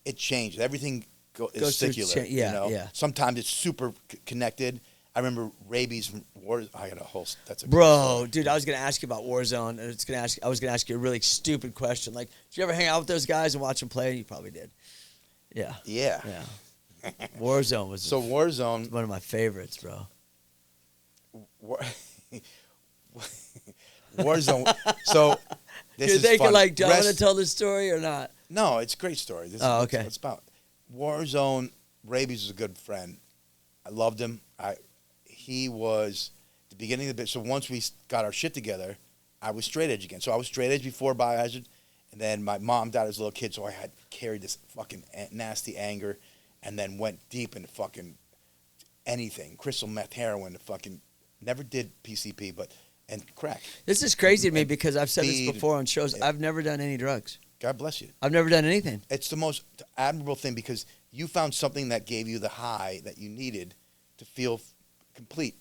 It changed. Everything is secular. Yeah. Sometimes it's super connected. I remember Rabies from War. I got a whole. That's a bro, dude. I was gonna ask you about Warzone. I was gonna ask you a really stupid question. Did you ever hang out with those guys and watch them play? You probably did. Yeah. Yeah. Warzone was Warzone. one of my favorites, bro. Warzone. So this You're is thinking fun. do I want to tell this story or not? No, it's a great story. This is okay. what it's about. Warzone. Rabies was a good friend. I loved him. He was the beginning of the bit. So once we got our shit together, I was straight edge again. So I was straight edge before Biohazard, and then my mom died as a little kid, so I had carried this fucking nasty anger, and then went deep into fucking anything, crystal meth, heroin, fucking never did PCP, and crack. This is crazy to me because I've said speed, this before on shows. yeah. I've never done any drugs. God bless you. I've never done anything. It's the most admirable thing because you found something that gave you the high that you needed to feel complete.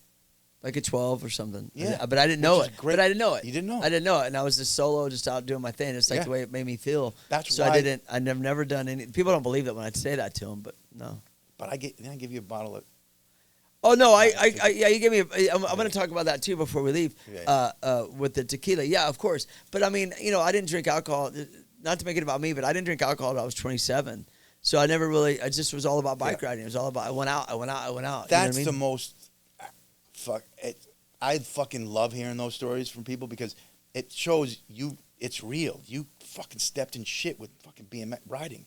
Like a 12 or something. Yeah. But I didn't know Which it. is great. But I didn't know it. You didn't know it. I didn't know it. And I was just solo, just out doing my thing. It's Yeah. the way it made me feel. That's so why- I've never done any. People don't believe it when I say that to them, but no. But I give you a bottle of. Oh no! You gave me. I'm going to talk about that too before we leave. Yeah. With the tequila, yeah, of course. But I mean, I didn't drink alcohol. Not to make it about me, but I didn't drink alcohol until I was 27. So I never really. I just was all about bike riding. It was all about. I went out. That's you know the most. I fucking love hearing those stories from people because it shows you it's real. You fucking stepped in shit with fucking BMX riding,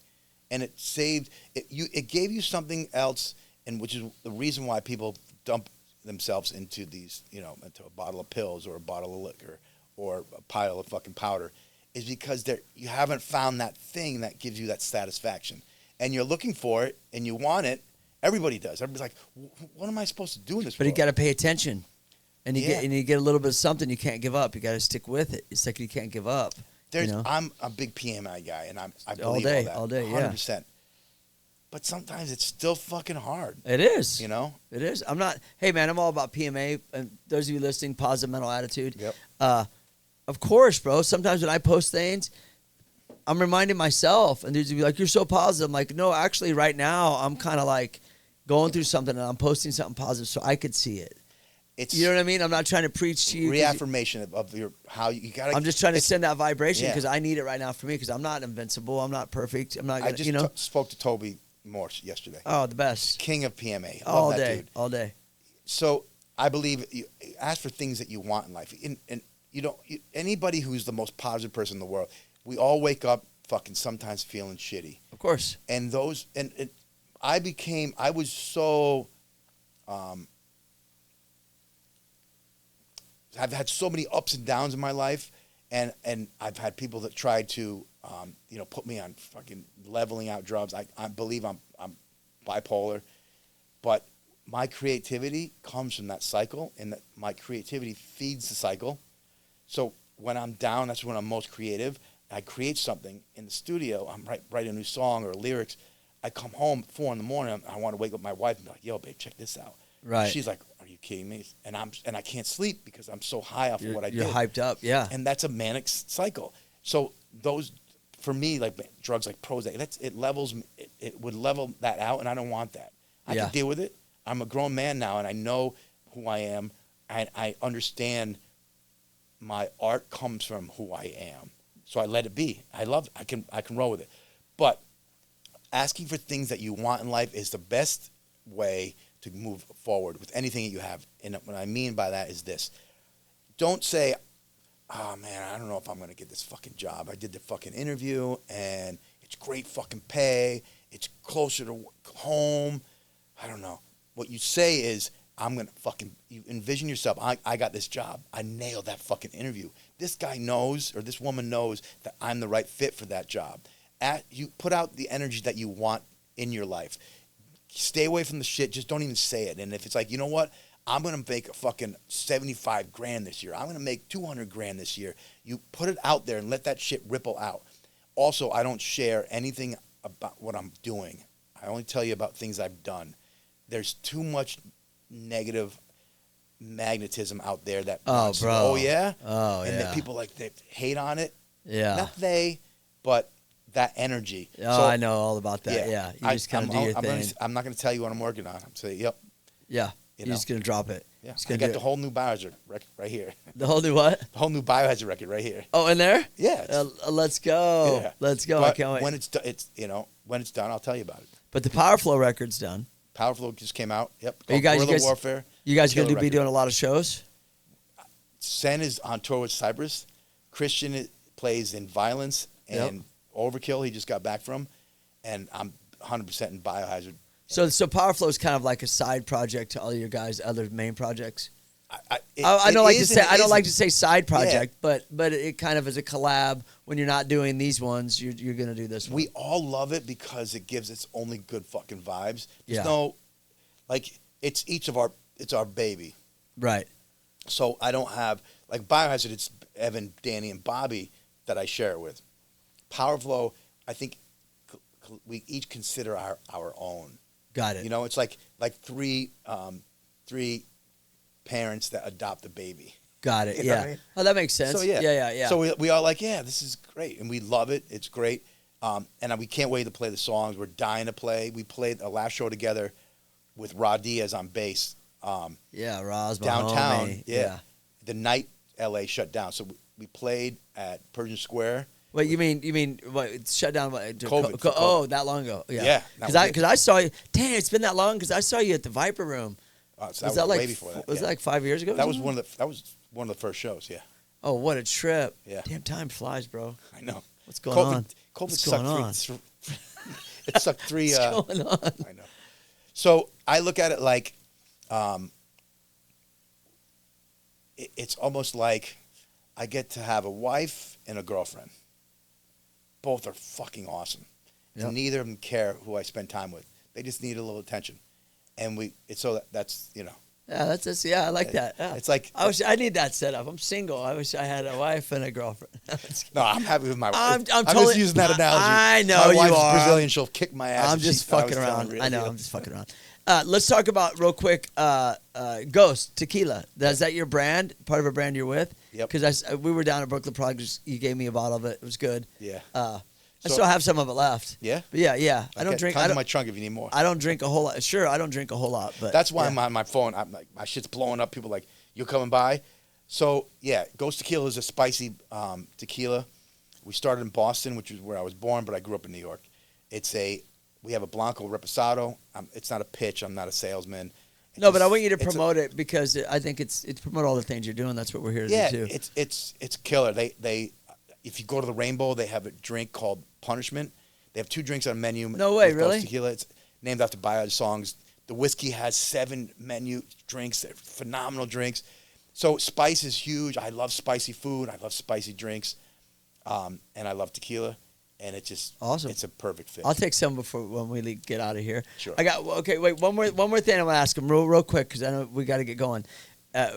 and it saved it. It gave you something else, and which is the reason why people dump themselves into these, into a bottle of pills or a bottle of liquor or a pile of fucking powder, is because you haven't found that thing that gives you that satisfaction, and you're looking for it and you want it. Everybody does. Everybody's like, what am I supposed to do in this But you world? got to pay attention, and Yeah. you get a little bit of something. You can't give up. You got to stick with it. It's like you can't give up. I'm a big PMI guy, and I believe all day, 100%. But sometimes it's still fucking hard. It is. You know? It is. I'm not. Hey man, I'm all about PMA. And those of you listening, positive mental attitude. Yep. Of course, bro. Sometimes when I post things, I'm reminding myself, and dudes will be like, "You're so positive." I'm like, "No, actually, right now, I'm kind of like going through something, and I'm posting something positive so I could see it." It's You know what I mean? I'm not trying to preach to you. 'Cause reaffirmation of your how you got to. I'm just trying to send that vibration Yeah. because I need it right now for me because I'm not invincible. I'm not perfect. I'm not. I Gonna, just you know. spoke to Toby Morse yesterday. Oh, the best. King of PMA. Love All that day, dude. all day. So I believe you ask for things that you want in life. And you don't. Anybody who's the most positive person in the world, we all wake up fucking sometimes feeling shitty. Of course. And those I was so. I've had so many ups and downs in my life, and I've had people that tried to, put me on fucking leveling out drugs. I believe I'm bipolar, but my creativity comes from that cycle, and that my creativity feeds the cycle. So when I'm down, that's when I'm most creative. I create something in the studio. I'm write a new song or lyrics. I come home at 4 a.m. I want to wake up my wife and be like, "Yo, babe, check this out." Right. She's like, "Are you kidding me?" And I can't sleep because I'm so high off of what I did. You're hyped up, yeah. And that's a manic cycle. So those, for me, like drugs like Prozac, it would level that out, and I don't want that. I can deal with it. I'm a grown man now, and I know who I am, and I understand my art comes from who I am. So I let it be. I can roll with it. But asking for things that you want in life is the best way to move forward with anything that you have. And what I mean by that is this. Don't say, "Oh, man, I don't know if I'm going to get this fucking job. I did the fucking interview, and it's great fucking pay. It's closer to home. I don't know." What you say is, I'm going to fucking, you envision yourself, I got this job. I nailed that fucking interview. This guy knows, or this woman knows, that I'm the right fit for that job. You put out the energy that you want in your life. Stay away from the shit. Just don't even say it. And if it's like, you know what? I'm going to make a fucking 75 grand this year. I'm going to make 200 grand this year. You put it out there and let that shit ripple out. Also, I don't share anything about what I'm doing. I only tell you about things I've done. There's too much negative magnetism out there that wants to, bro. oh yeah, and that people like they hate on it. Yeah. Not they, but that energy. Oh, I know all about that. Yeah, you just kind of do your thing. I'm not going to tell you what I'm working on. I'm saying, yep. Yeah, You you're just gonna drop it. Yeah, Just I gonna got do the it. whole new Biohazard record right here. The whole new what? The whole new Biohazard record right here. Oh, in there? Yeah. Let's go. Yeah. Let's go. But I can't wait. when it's done, when it's done, I'll tell you about it. But the Power Flow record's done. Power Flow just came out. Yep. Are you guys- Guerrilla Warfare. You guys Killer gonna be record. doing a lot of shows? Sen is on tour with Cypress. Christian plays in Violence and Overkill. He just got back from, and I'm 100% in Biohazard. So Power Flow is kind of like a side project to all your guys' other main projects. I It don't like to is say and I it don't like to isn't. say side project, but it kind of is a collab. When you're not doing these ones, you're gonna do this one. We all love it because it gives its only good fucking vibes. There's Yeah. no, like, it's our baby. Right. So I don't have, like, Biohazard, it's Evan, Danny, and Bobby that I share it with. Power Flow, I think we each consider our own. Got it. You know, it's like three parents that adopt a baby. Got it. You know Yeah. what I mean? Oh, that makes sense. So yeah, Yeah. So we all like, yeah, this is great, and we love it. It's great, and we can't wait to play the songs. We're dying to play. We played a last show together with Rod Diaz on bass. Yeah, Roz, my Downtown, homie. yeah. The night LA shut down, so we played at Pershing Square. Wait, you mean what? It's shut down? What, COVID, for Oh, COVID. that long ago. Yeah. Yeah, that was it. Because I saw you. Damn, it's been that long. Because I saw you at the Viper Room. So Was that was like way before that. Was yeah. that like 5 years ago? or that was something? one of the first shows. Yeah, Oh, what a trip! Yeah. Damn, time flies, bro. I know. What's going on? COVID What's sucked going on? it sucked three. What's going on? I know. So I look at it like, it's almost like I get to have a wife and a girlfriend. Both are fucking awesome. Yep. And neither of them care who I spend time with. They just need a little attention. and that's Yeah, yeah, I like that. Yeah. It's like I need that setup. I'm single. I wish I had a wife and a girlfriend. no, I'm happy with my wife. I'm just totally, using that analogy. I know my you wife's are. Brazilian. She'll kick my ass. I'm if just she thought I was fucking telling around. real I know. deal. I'm just fucking around. Let's talk about real quick. Ghost Tequila. Is that your brand? Part of a brand you're with? Yep. Because we were down at Brooklyn Projects. You gave me a bottle of it. It was good. Yeah. I still have some of it left. Yeah? But yeah. I don't drink. Come in my trunk if you need more. I don't drink a whole lot. Sure, I don't drink a whole lot, but That's why yeah. I'm on my phone. I'm like, my shit's blowing up. People are like, you coming by? So yeah, Ghost Tequila is a spicy tequila. We started in Boston, which is where I was born, but I grew up in New York. We have a Blanco Reposado. It's not a pitch. I'm not a salesman. No, but I want you to promote it because I think it's promote all the things you're doing. That's what we're here to do. Yeah, it's killer. They if you go to the Rainbow, they have a drink called Punishment. They have 2 drinks on a menu. No way, with Ghost really? Tequila. It's named after Biohazard songs. The whiskey has 7 menu drinks. They're phenomenal drinks. So spice is huge. I love spicy food. I love spicy drinks, and I love tequila. And it's just awesome. It's a perfect fit. I'll take some when we get out of here. Sure. Wait. One more thing I want to ask him real quick because I know we got to get going.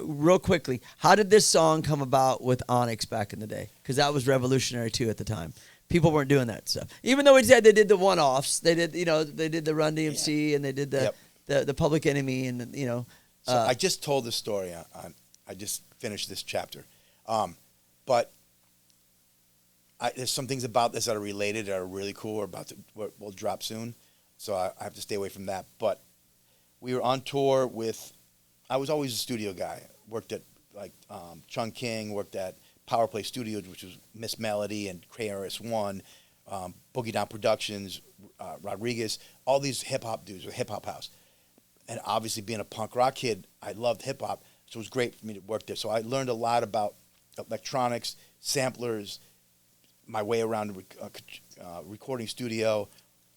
Real quickly, how did this song come about with Onyx back in the day? Because that was revolutionary too at the time. People weren't doing that stuff. Even though they did the one-offs, they did the Run DMC and they did the Public Enemy and So I just told this story I just finished this chapter, but there's some things about this that are related that are really cool. Will drop soon, so I have to stay away from that. But we were on tour with. I was always a studio guy. Worked at Chung King. Worked at Power Play Studios, which was Miss Melody and KRS-One, Boogie Down Productions, Rodriguez. All these hip hop dudes with Hip Hop House, and obviously being a punk rock kid, I loved hip hop, so it was great for me to work there. So I learned a lot about electronics, samplers. My way around a recording studio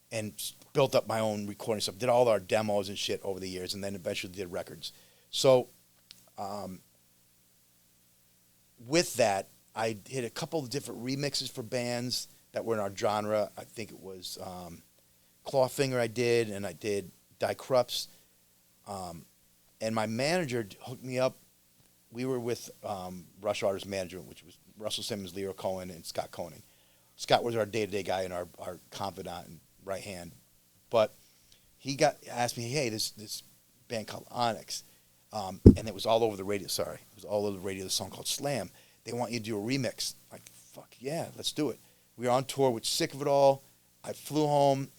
and built up my own recording stuff. Did all our demos and shit over the years and then eventually did records. So with that, I did a couple of different remixes for bands that were in our genre. I think it was Clawfinger I did, and I did Die Krups. And my manager hooked me up. We were with Rush Artist Management, which was Russell Simmons, Leo Cohen, and Scott Koenig. Scott was our day-to-day guy and our confidant and right hand. But he asked me, hey, this band called Onyx, and it was all over the radio. Sorry. It was all over the radio, this song called Slam. They want you to do a remix. Like, fuck yeah, let's do it. We were on tour with Sick of It All. I flew home.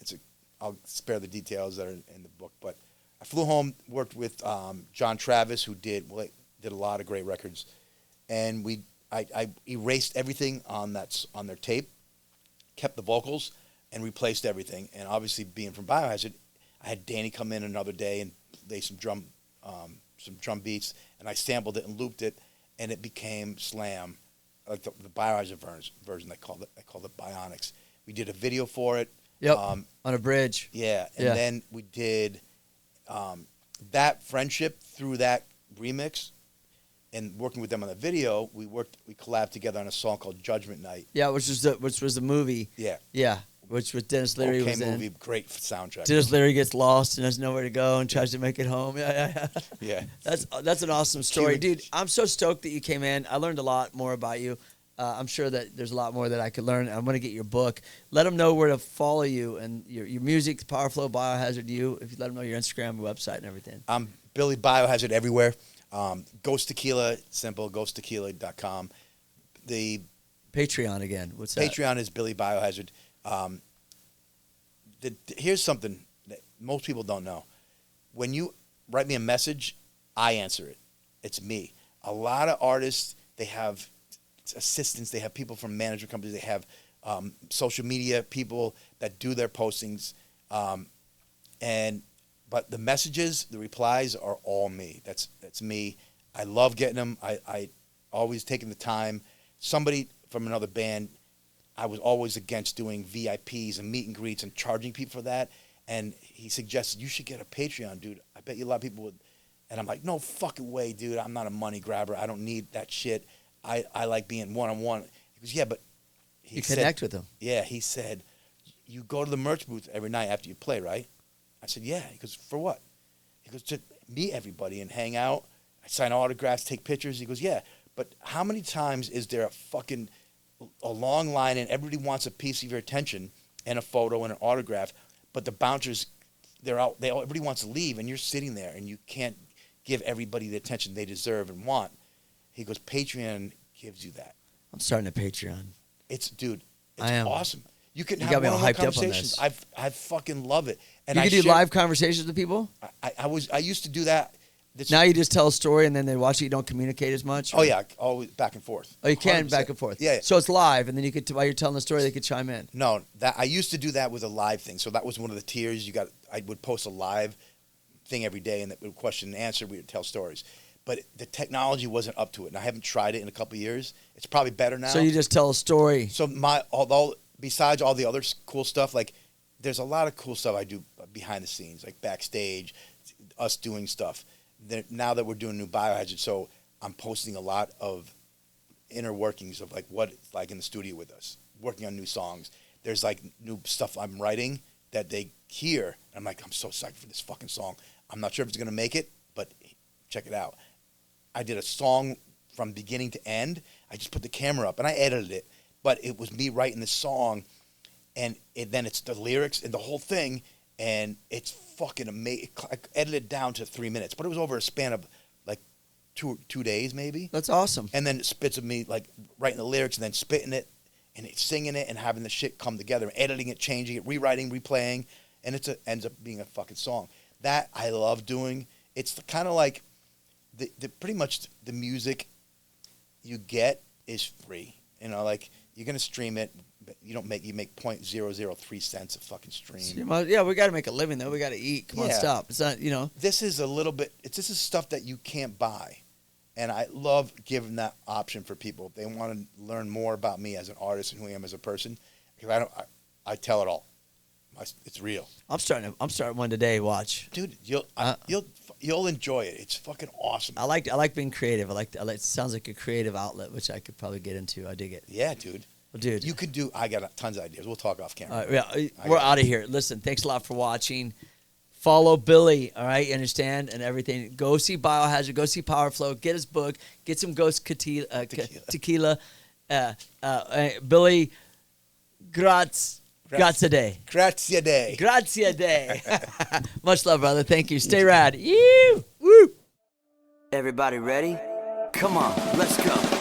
I'll spare the details that are in the book, but I flew home, worked with John Travis, who did a lot of great records, and I erased everything on their tape, kept the vocals, and replaced everything. And obviously, being from Biohazard, I had Danny come in another day and lay some drum beats, and I sampled it and looped it, and it became Slam, like the Biohazard version. They called it Bionics. We did a video for it. Yep. On a bridge. Yeah, and then we did that friendship through that remix. And working with them on the video, we collabed together on a song called Judgment Night. Yeah, which was the movie. Yeah. Yeah, which was Dennis Leary was in. Movie, great soundtrack. Dennis Leary gets lost and has nowhere to go and tries to make it home. Yeah. Yeah. That's an awesome story, dude. I'm so stoked that you came in. I learned a lot more about you. I'm sure that there's a lot more that I could learn. I'm going to get your book. Let them know where to follow you and your music, Power Flow, Biohazard You. If you let them know your Instagram, website, and everything. I'm Billy Biohazard everywhere. Ghost Tequila, simple, ghosttequila.com. The Patreon again. What's that? Patreon is Billy Biohazard. Here's something that most people don't know. When you write me a message, I answer it. It's me. A lot of artists, they have assistants, they have people from management companies, they have social media people that do their postings, but the messages, the replies are all me. That's me. I love getting them. I always taking the time. Somebody from another band, I was always against doing VIPs and meet and greets and charging people for that. And he suggested, you should get a Patreon, dude. I bet you a lot of people would. And I'm like, no fucking way, dude. I'm not a money grabber. I don't need that shit. I like being one-on-one. He goes, yeah, but he said, connect with them. Yeah, he said, you go to the merch booth every night after you play, right? I said, yeah. He goes, for what? He goes, to meet everybody and hang out. I sign autographs, take pictures. He goes, yeah, but how many times is there a long line and everybody wants a piece of your attention and a photo and an autograph, but the bouncers, they're out. Everybody wants to leave, and you're sitting there, and you can't give everybody the attention they deserve and want. He goes, Patreon gives you that. I'm starting a Patreon. It's I am. awesome. You can You have got me all one-on-one hyped up on conversations. this. I fucking love it. And You I can do share- live conversations with people? I used to do that. Now you just tell a story and then they watch it. You don't communicate as much? Oh yeah, always back and forth. Oh, you can 100%. back and forth. Yeah. So it's live, and then you could, while you're telling the story, they could chime in. No, that I used to do that with a live thing. So that was one of the tiers. I would post a live thing every day, and that would question and answer. We would tell stories, but the technology wasn't up to it, and I haven't tried it in a couple of years. It's probably better now. So you just tell a story. So although besides all the other cool stuff, like there's a lot of cool stuff I do behind the scenes, like backstage, us doing stuff. Now that we're doing new Biohazard, so I'm posting a lot of inner workings of like what it's like in the studio with us, working on new songs. There's like new stuff I'm writing that they hear, and I'm like, I'm so psyched for this fucking song. I'm not sure if it's gonna make it, but check it out. I did a song from beginning to end. I just put the camera up and I edited it, but it was me writing the song, and then it's the lyrics and the whole thing, and it's fucking amazing. I edited it down to 3 minutes, but it was over a span of like two days maybe. That's awesome. And then it spits of me like writing the lyrics and then spitting it and singing it and having the shit come together, editing it, changing it, rewriting, replaying, and ends up being a fucking song. That I love doing. It's kind of like the pretty much the music you get is free. You know, like you're gonna stream it, but you make 0.003 cents a fucking stream. Yeah, we got to make a living though. We got to eat. Come on, Yeah. stop. It's not, This is a little bit. This is stuff that you can't buy, and I love giving that option for people if they want to learn more about me as an artist and who I am as a person. Because I tell it all. It's real, I'm starting one today. Watch, dude. You'll enjoy it. It's fucking awesome. I like being creative. I like it sounds like a creative outlet, which I could probably get into. I dig it. Yeah, dude. Well, dude, You could do. I got tons of ideas. We'll talk off camera. all right, yeah, we're out of here. Listen, thanks a lot for watching. Follow Billy, all right? You understand? And everything. Go see Biohazard. Go see Power Flow. Get his book. Get some Ghost tequila. Billy, Graziadei. Graziadei. Graziadei. Much love, brother. Thank you. Stay rad. Woo! Everybody ready? Come on, let's go.